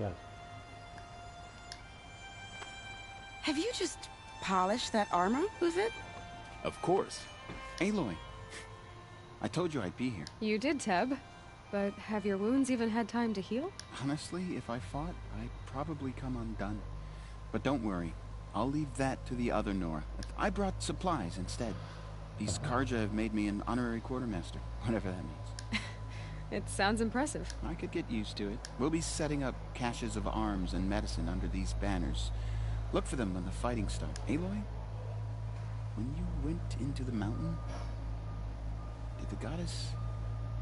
Yeah. Have you just polished that armor with it? Of course. Aloy. I told you I'd be here. You did, Teb. But have your wounds even had time to heal? Honestly, if I fought, I'd probably come undone. But don't worry. I'll leave that to the other Nora. I brought supplies instead. These Karja have made me an honorary quartermaster, whatever that means. It sounds impressive. I could get used to it. We'll be setting up caches of arms and medicine under these banners. Look for them when the fighting starts. Aloy, when you went into the mountain, did the goddess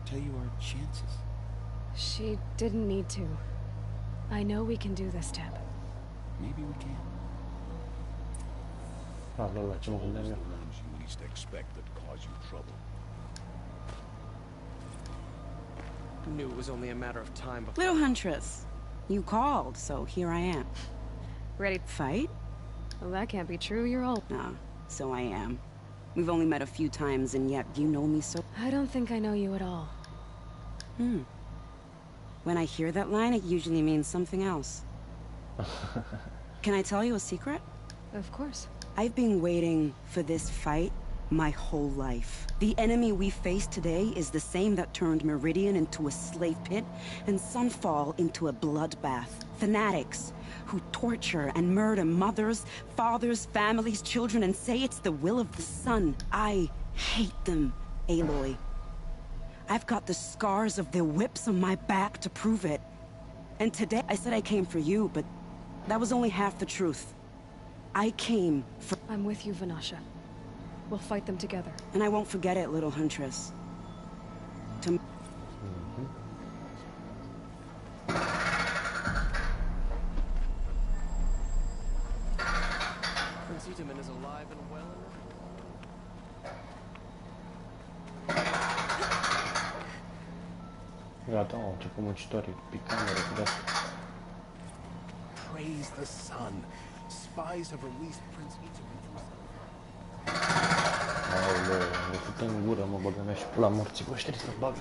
tell you our chances? She didn't need to. I know we can do this, Teb. Maybe we can. Allora, facciamo con the ones you least expect that cause you trouble. Knew it was only a matter of time before. Little Huntress, you called, so here I am. Ready to fight? Well, that can't be true. You're old. Nah, so I am. We've only met a few times, and yet you know me so... I don't think I know you at all. When I hear that line, it usually means something else. Can I tell you a secret? Of course. I've been waiting for this fight my whole life. The enemy we face today is the same that turned Meridian into a slave pit and Sunfall into a bloodbath. Fanatics who torture and murder mothers, fathers, families, children, and say it's the will of the sun. I hate them, Aloy. I've got the scars of their whips on my back to prove it. And today I said I came for you, but that was only half the truth. I came for... I'm with you, Vanasha. We'll fight them together. And I won't forget it, little Huntress. To... Tutaman is alive and well. Gata, au început muncitorii pe cameră cu de-asta. Praise the sun. Spies have released Prince Tutaman from Aoleu, le fute în gură, mă băgă mea și pula morții voștri să bagă.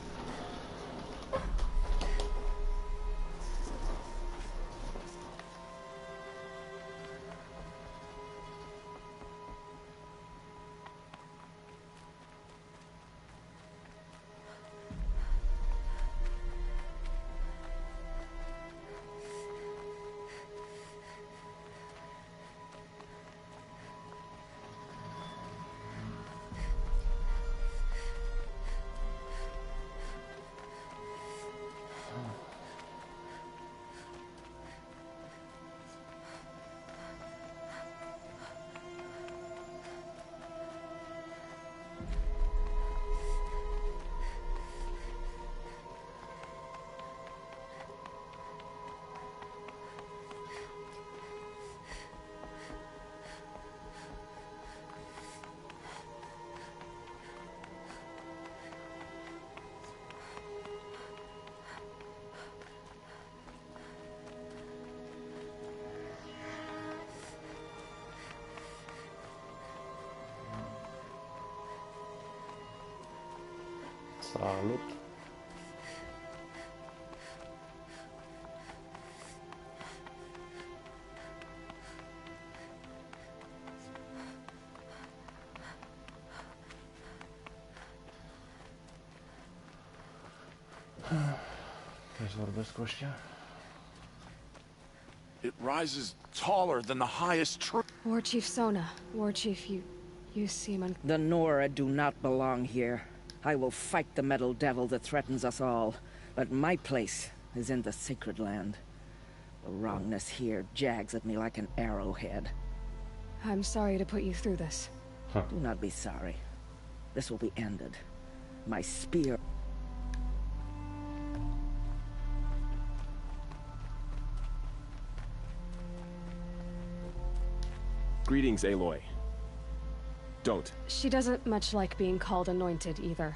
Salut! Trebuie să vorbesc cu ăștia. It rises taller than the highest tree. War Chief Sona. War Chief, you seem The Nora do not belong here. I will fight the metal devil that threatens us all, but my place is in the sacred land. The wrongness here jags at me like an arrowhead. I'm sorry to put you through this. Do not be sorry. This will be ended. My spear... Greetings, Aloy. Don't. She doesn't much like being called anointed, either.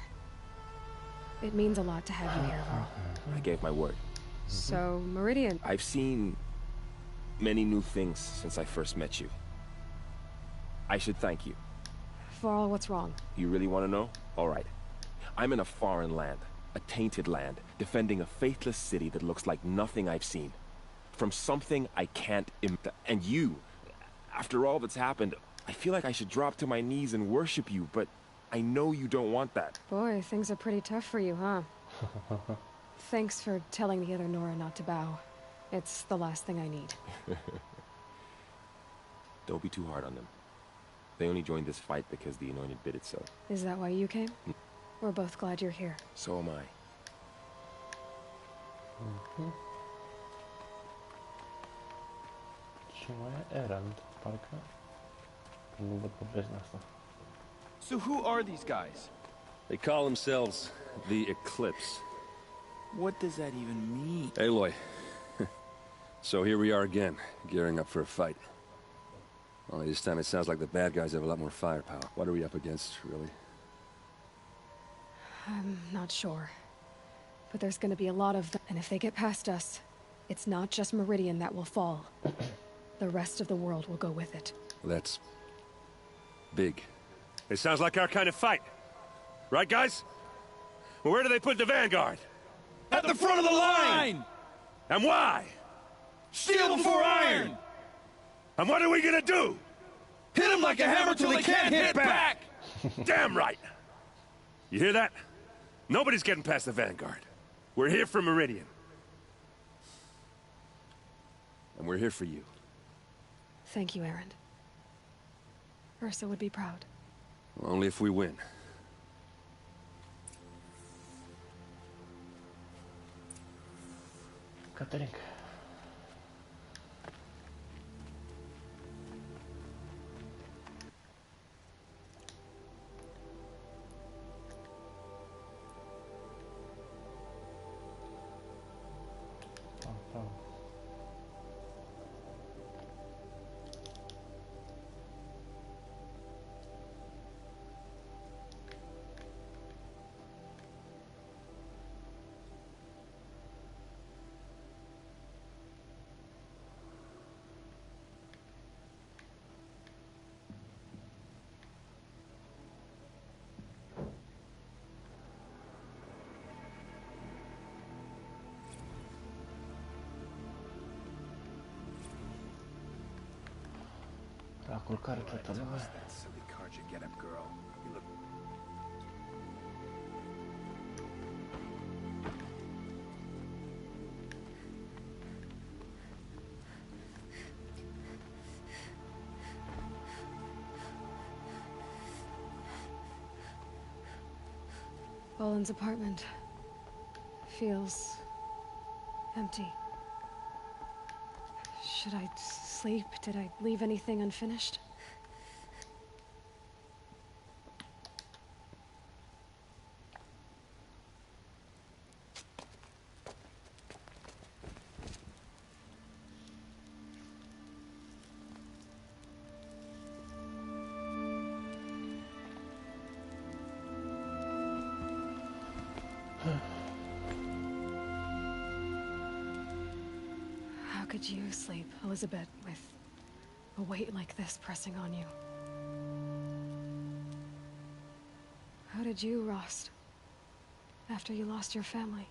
It means a lot to have you here, Varl. I gave my word. So, Meridian... I've seen many new things since I first met you. I should thank you. Varl, what's wrong? You really want to know? All right. I'm in a foreign land, a tainted land, defending a faithless city that looks like nothing I've seen. From something I can't And you, after all that's happened, I feel like I should drop to my knees and worship you, but I know you don't want that. Boy, things are pretty tough for you, huh? Thanks for telling the other Nora not to bow. It's the last thing I need. Don't be too hard on them. They only joined this fight because the Anointed bid it so. Is that why you came? We're both glad you're here. So am I. Și mai e Erend, parcă. Nu văd povestea asta. So who are these guys? They call themselves the Eclipse. What does that even mean? Aloy. So here we are again, gearing up for a fight. Only this time it sounds like the bad guys have a lot more firepower. What are we up against, really? I'm not sure. But there's gonna be a lot of them, and if they get past us, it's not just Meridian that will fall. The rest of the world will go with it. Well, that's... big. It sounds like our kind of fight. Right, guys? Well, where do they put the Vanguard? At the front of the line! And why? Steel before iron! And what are we gonna do? Hit them like a hammer till they can't hit back! Damn right! You hear that? Nobody's getting past the Vanguard. We're here for Meridian. And we're here for you. Thank you, Erend. Ursa would be proud. Well, only if we win. Caterinca. La culcare toată lumea. Boland's apartment feels empty. Should I sleep? Did I leave anything unfinished? How could you sleep, Elizabeth, with a weight like this pressing on you? How did you, Rost, after you lost your family?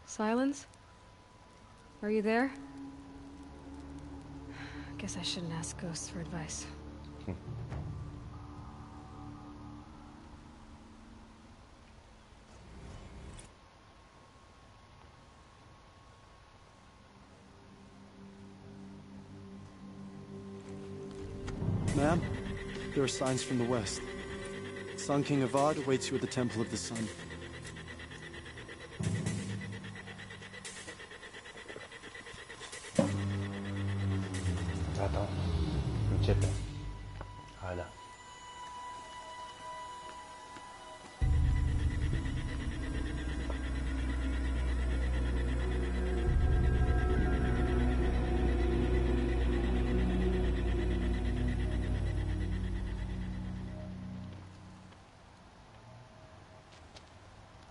Silence? Are you there? Guess I shouldn't ask ghosts for advice. Ma'am, there are signs from the west. Sun King Avad awaits you at the Temple of the Sun. Gata, începe. Haide.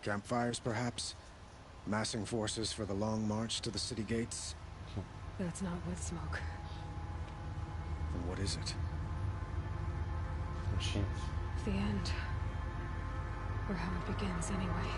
Campfires, perhaps? Massing forces for the long march to the city gates? That's not with smoke. Then what is it? Machines. The end. Or how it begins, anyway.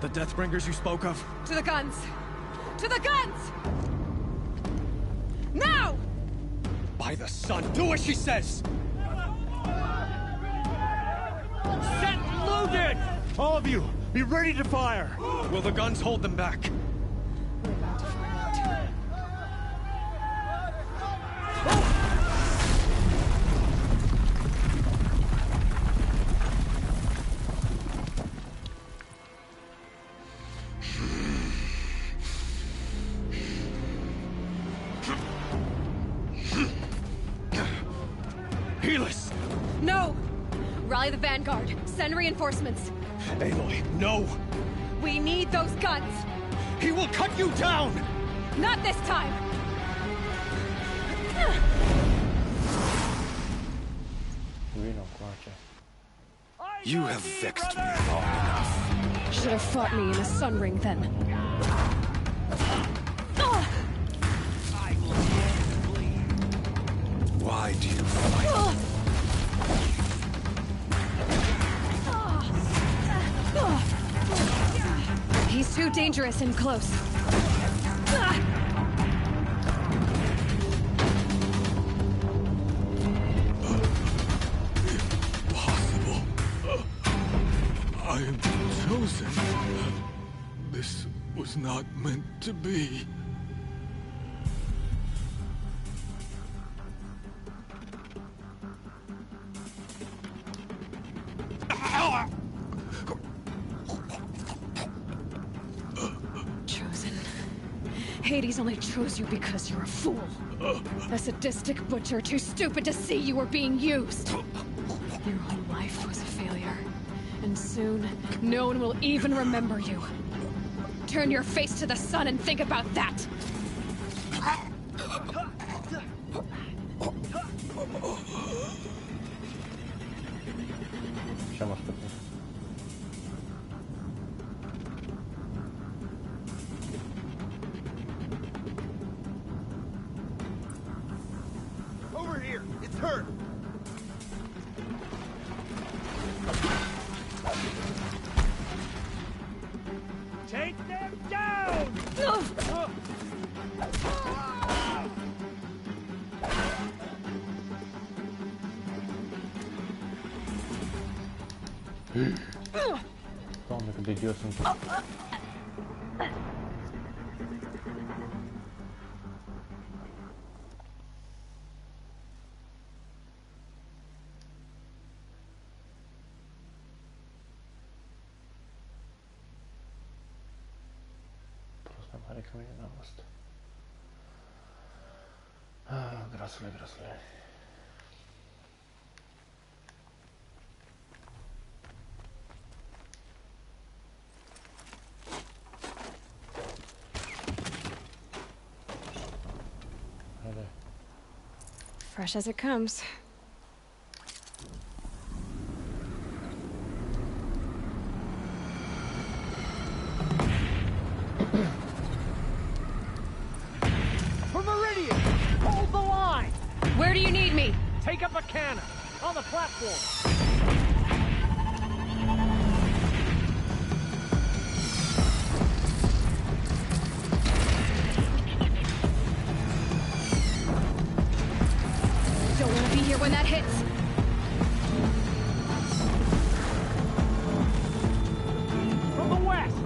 The Deathbringers you spoke of? To the guns! To the guns! Now! By the sun, do as she says! Set loaded! All of you, be ready to fire! Will the guns hold them back? We're about to find out. Helis! No! Rally the vanguard. Send reinforcements. Aloy, no! We need those guns! He will cut you down! Not this time! You have vexed me long enough. Should have fought me in a sun ring then. Why do you fight? He's too dangerous and close. Impossible. I am chosen. This was not meant to be. Hades only chose you because you're a fool. A sadistic butcher too stupid to see you were being used. Your whole life was a failure. And soon, no one will even remember you. Turn your face to the sun and think about that! Over here! It's her! Take them down! Doamne, cât de idiot sunt. Prost mai mare ca mine n-am asta. Grasule, grasule. Fresh as it comes. For Meridian! Hold the line! Where do you need me? Take up a cannon! On the platform! Don't want to be here when that hits. From the west!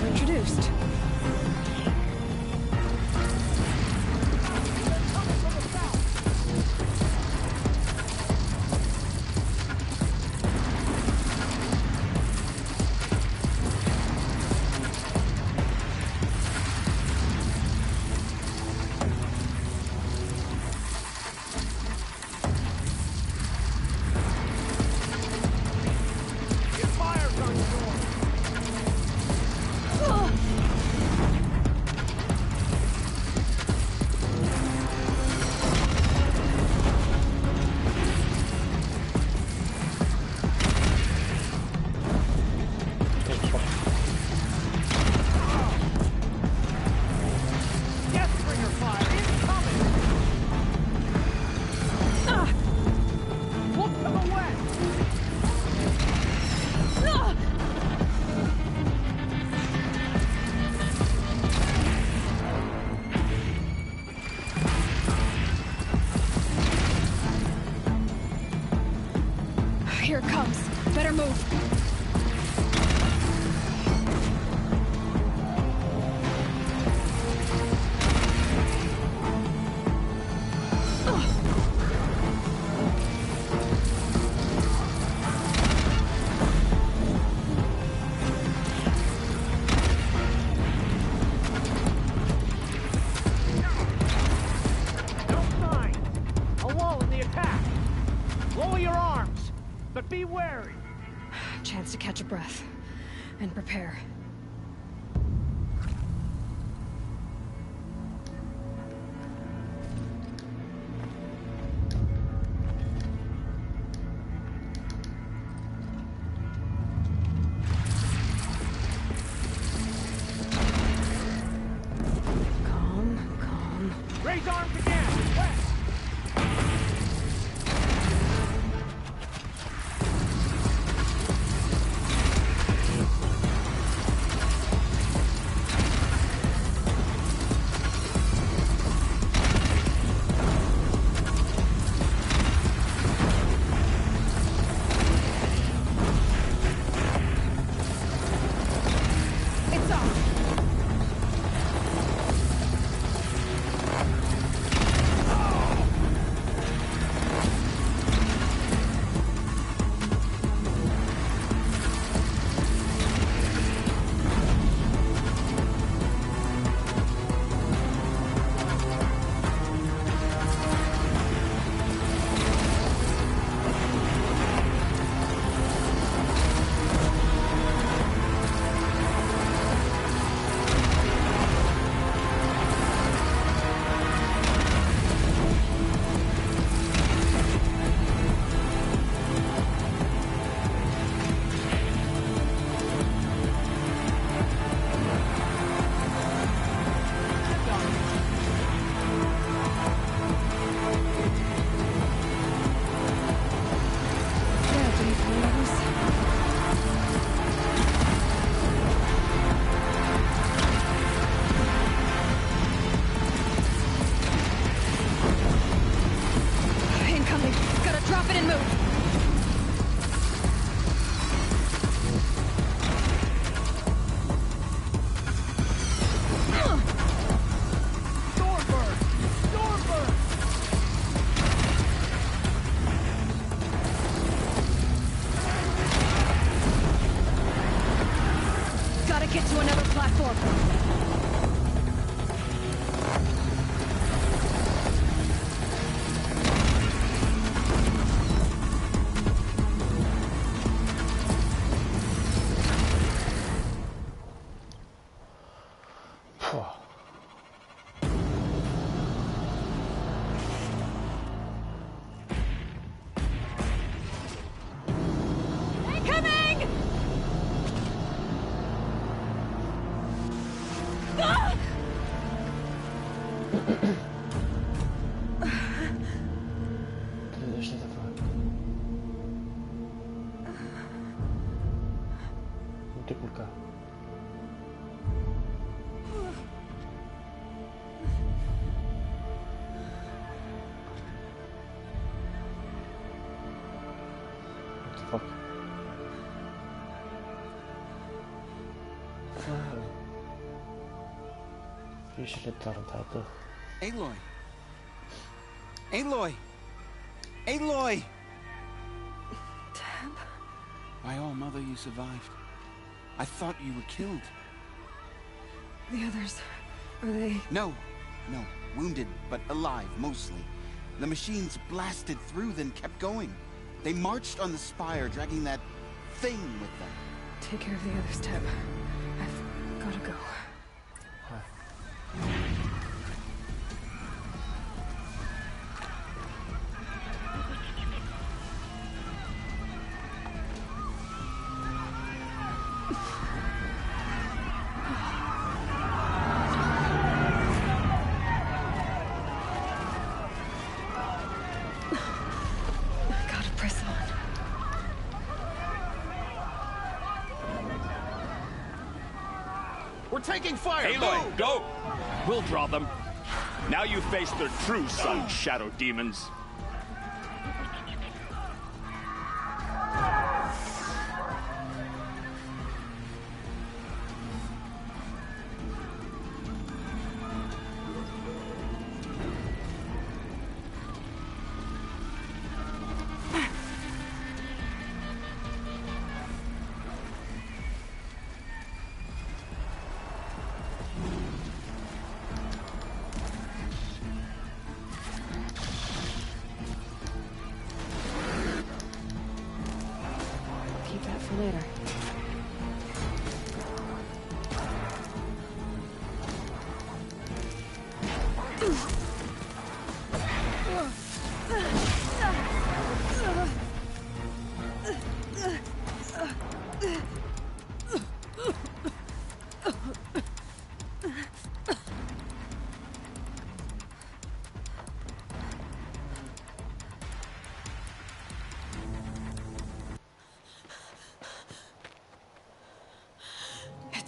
Introduced. Get fire guns going! Deathbringer fire incoming! Look to the west! Here it comes. Better move. No signs! A lull in the attack! Lower your arms! But be wary! Chance to catch a breath. And prepare. Calm, calm. Raise arms again! West! Gotta get to another platform. Aloy! Aloy! Aloy! Deb? By all mother, you survived. I thought you were killed. The others, are they... No. Wounded, but alive, mostly. The machines blasted through, then kept going. They marched on the spire, dragging that thing with them. Take care of the others, Deb. I've gotta go. We're taking fire! Aloy, go! We'll draw them. Now you face their true sun, shadow demons. Later.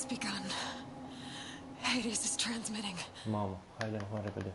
Begun. Hades is transmitting. Mamă, haide, mai repede.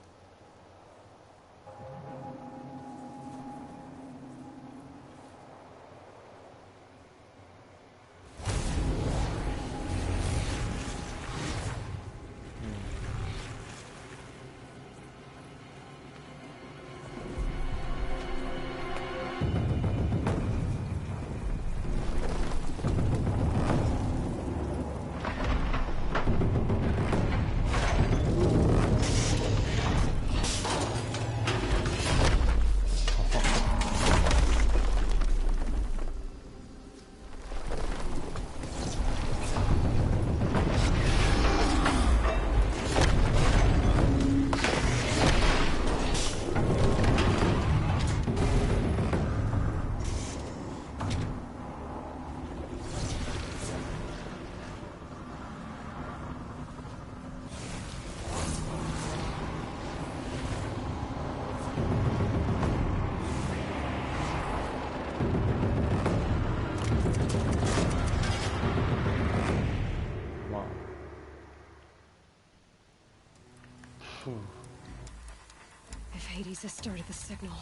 If Hades has started the signal,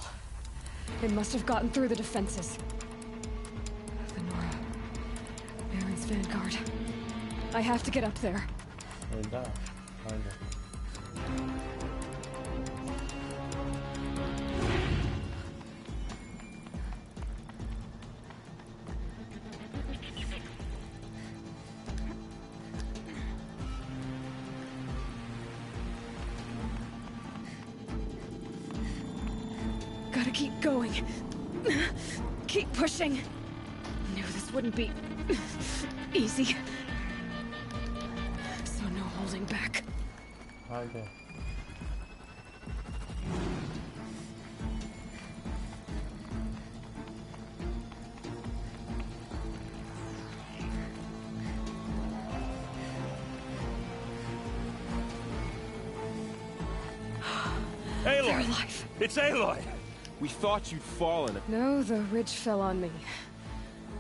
it must have gotten through the defenses. Venora, Baron's vanguard. I have to get up there. Gotta keep going. Keep pushing. Knew this wouldn't be easy. So no holding back. Haydi. They're Aloy! alive. It's Aloy! We thought you'd fallen. No, the ridge fell on me.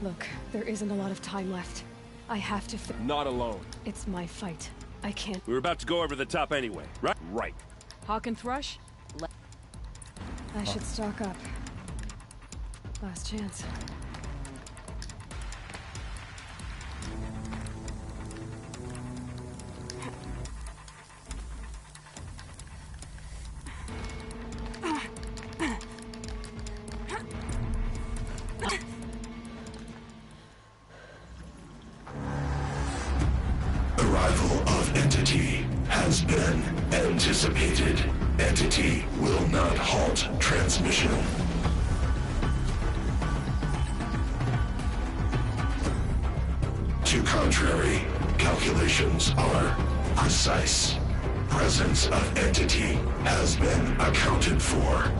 Look, there isn't a lot of time left. I have to Not alone. It's my fight. I can't. We were about to go over the top anyway, right? Right. Hawk and Thrush? I should stock up. Last chance. Arrival of Entity has been anticipated. Entity will not halt transmission. To contrary, calculations are precise. Presence of Entity has been accounted for.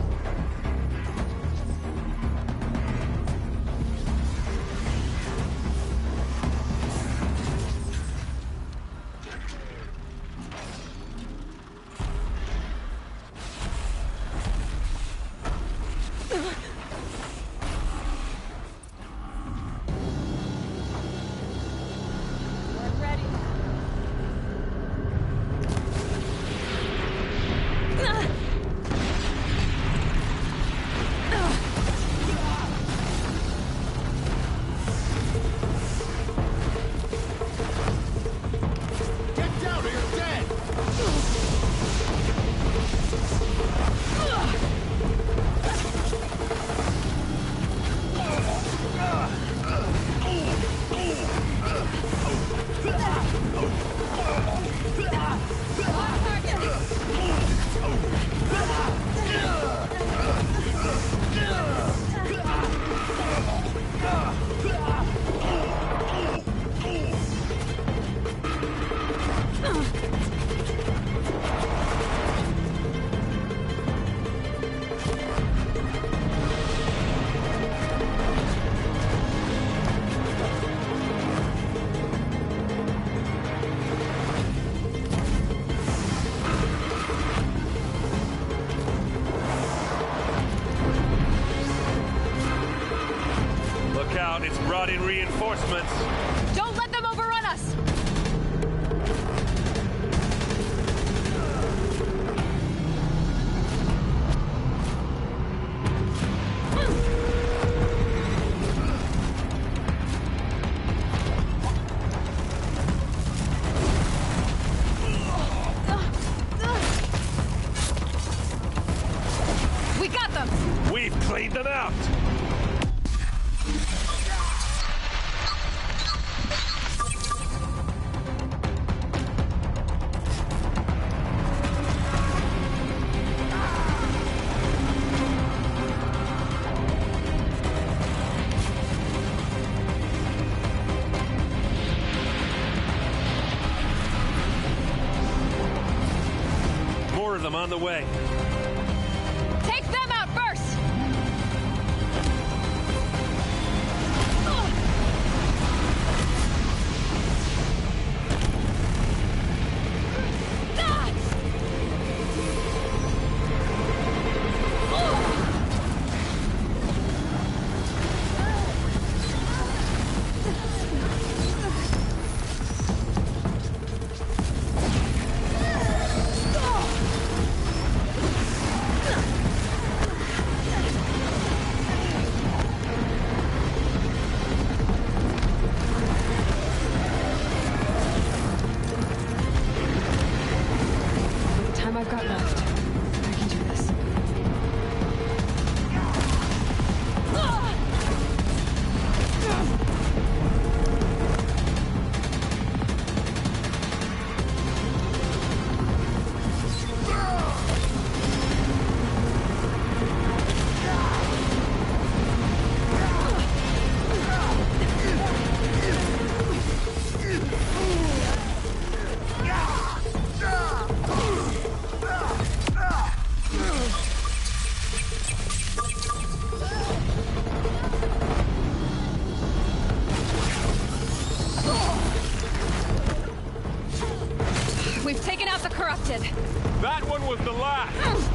Look out, it's brought in reinforcements. Don't let them overrun us! We got them! We've cleaned them out! More of them on the way. Take them out first! I've got left. I can do this. We've taken out the corrupted. That one was the last!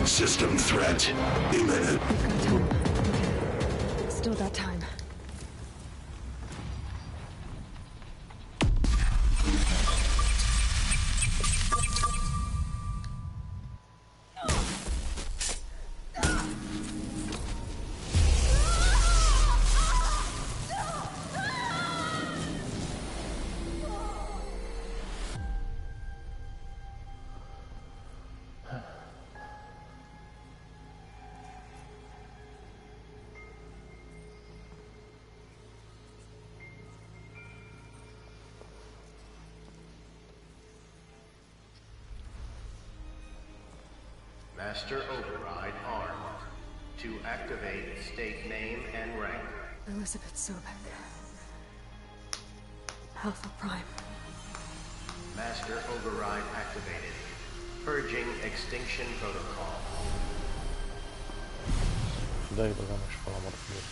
System threat imminent. Still got time. Master Override armed. To activate, state name and rank. Elizabeth Sobek. Alpha Prime. Master Override activated. Purging Extinction Protocol. Daj do zamiesz pola morfiny.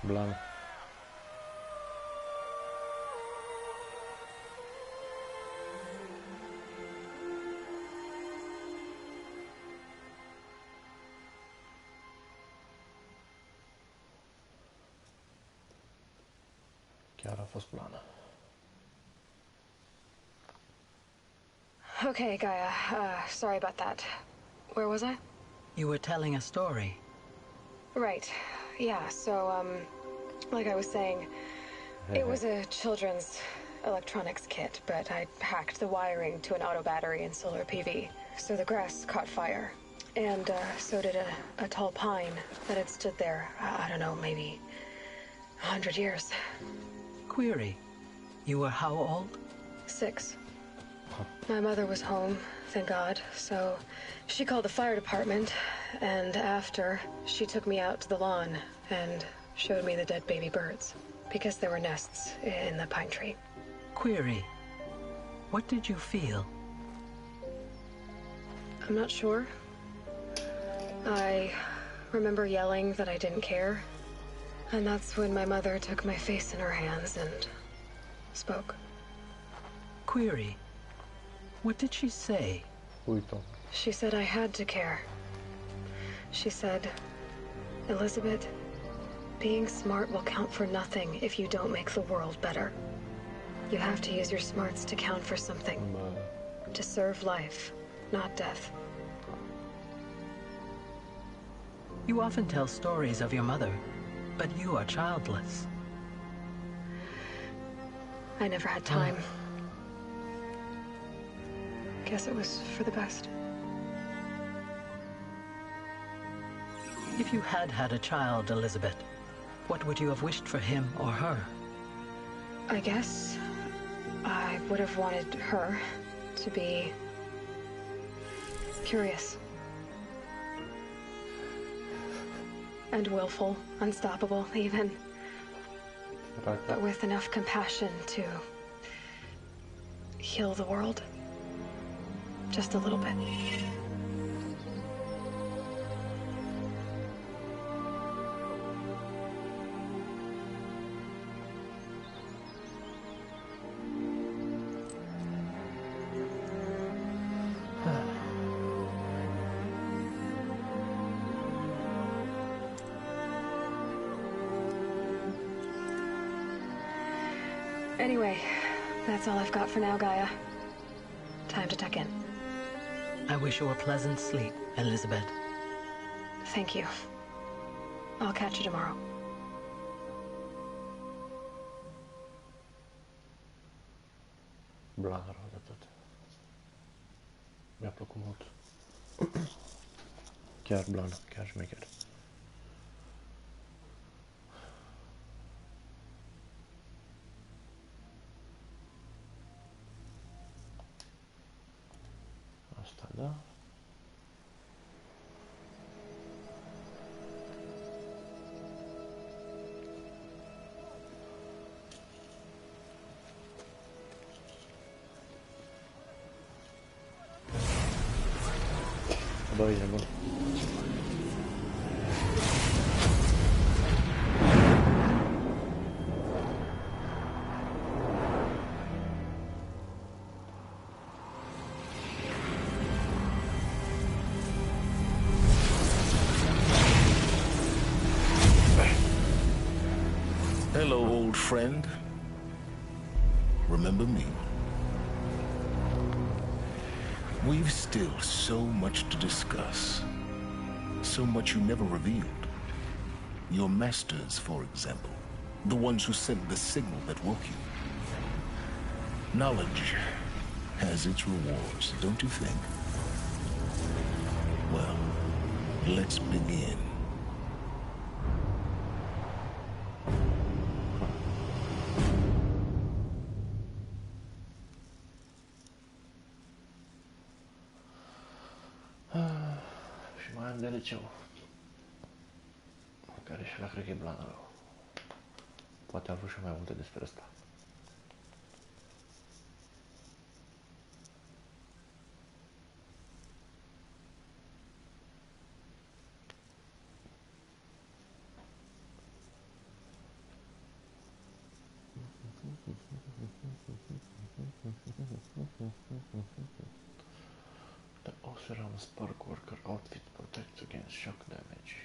Blan. Chiar a fost Blan. Okay, Gaia. Sorry about that. Where was I? You were telling a story. Right. Yeah, so, like I was saying, it was a children's electronics kit, but I hacked the wiring to an auto battery and solar PV. So the grass caught fire. And, so did a tall pine that had stood there, I don't know, maybe 100 years. Query. You were how old? 6. My mother was home, thank God, so she called the fire department, and after, she took me out to the lawn and showed me the dead baby birds, because there were nests in the pine tree. Query. What did you feel? I'm not sure. I remember yelling that I didn't care, and that's when my mother took my face in her hands and spoke. Query. What did she say? She said I had to care. She said, Elizabeth, Being smart will count for nothing if you don't make the world better. You have to use your smarts to count for something. To serve life, not death. You often tell stories of your mother, but you are childless. I never had time. Guess it was for the best. If you had had a child, Elizabeth, what would you have wished for him or her? I guess I would have wanted her to be curious. And willful, unstoppable, even. But with enough compassion to heal the world. Just a little bit. Anyway, that's all I've got for now, Gaia. Time to tuck in. I wish you a pleasant sleep, Elizabeth. Thank you. I'll catch you tomorrow. Blană rău de tot. Mi-a plăcut mult. Chiar blană, chiar șmecher. Asta da. Băi, e bun. Hello, old friend. Remember me? We've still so much to discuss. So much you never revealed. Your masters, for example. The ones who sent the signal that woke you. Knowledge has its rewards, don't you think? Well, let's begin. Și mai am de liceu. Care și la cred că e blană rău. Poate am vrut și mai multe despre asta. The Oseram Spark Worker outfit protects against shock damage.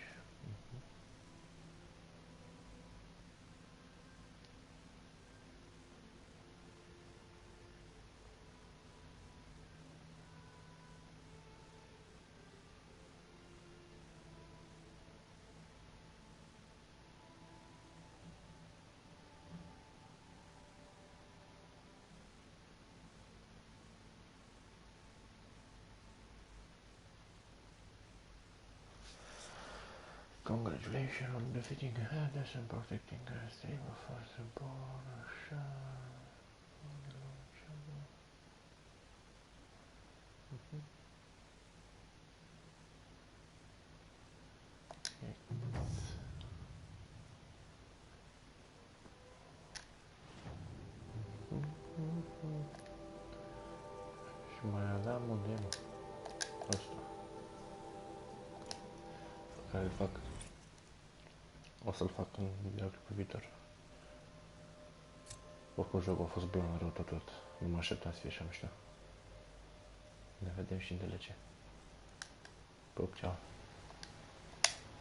Congratulations on defeating Hades and protecting a stable firstborn. Și mai aveam un demo ăsta pe care îl fac. O să-l fac în videoclip pe viitor. Oricum jocul a fost blană rău tot. Nu mă așteptam să fie așa mișto. Ne vedem și în DLC. Pup, ceau.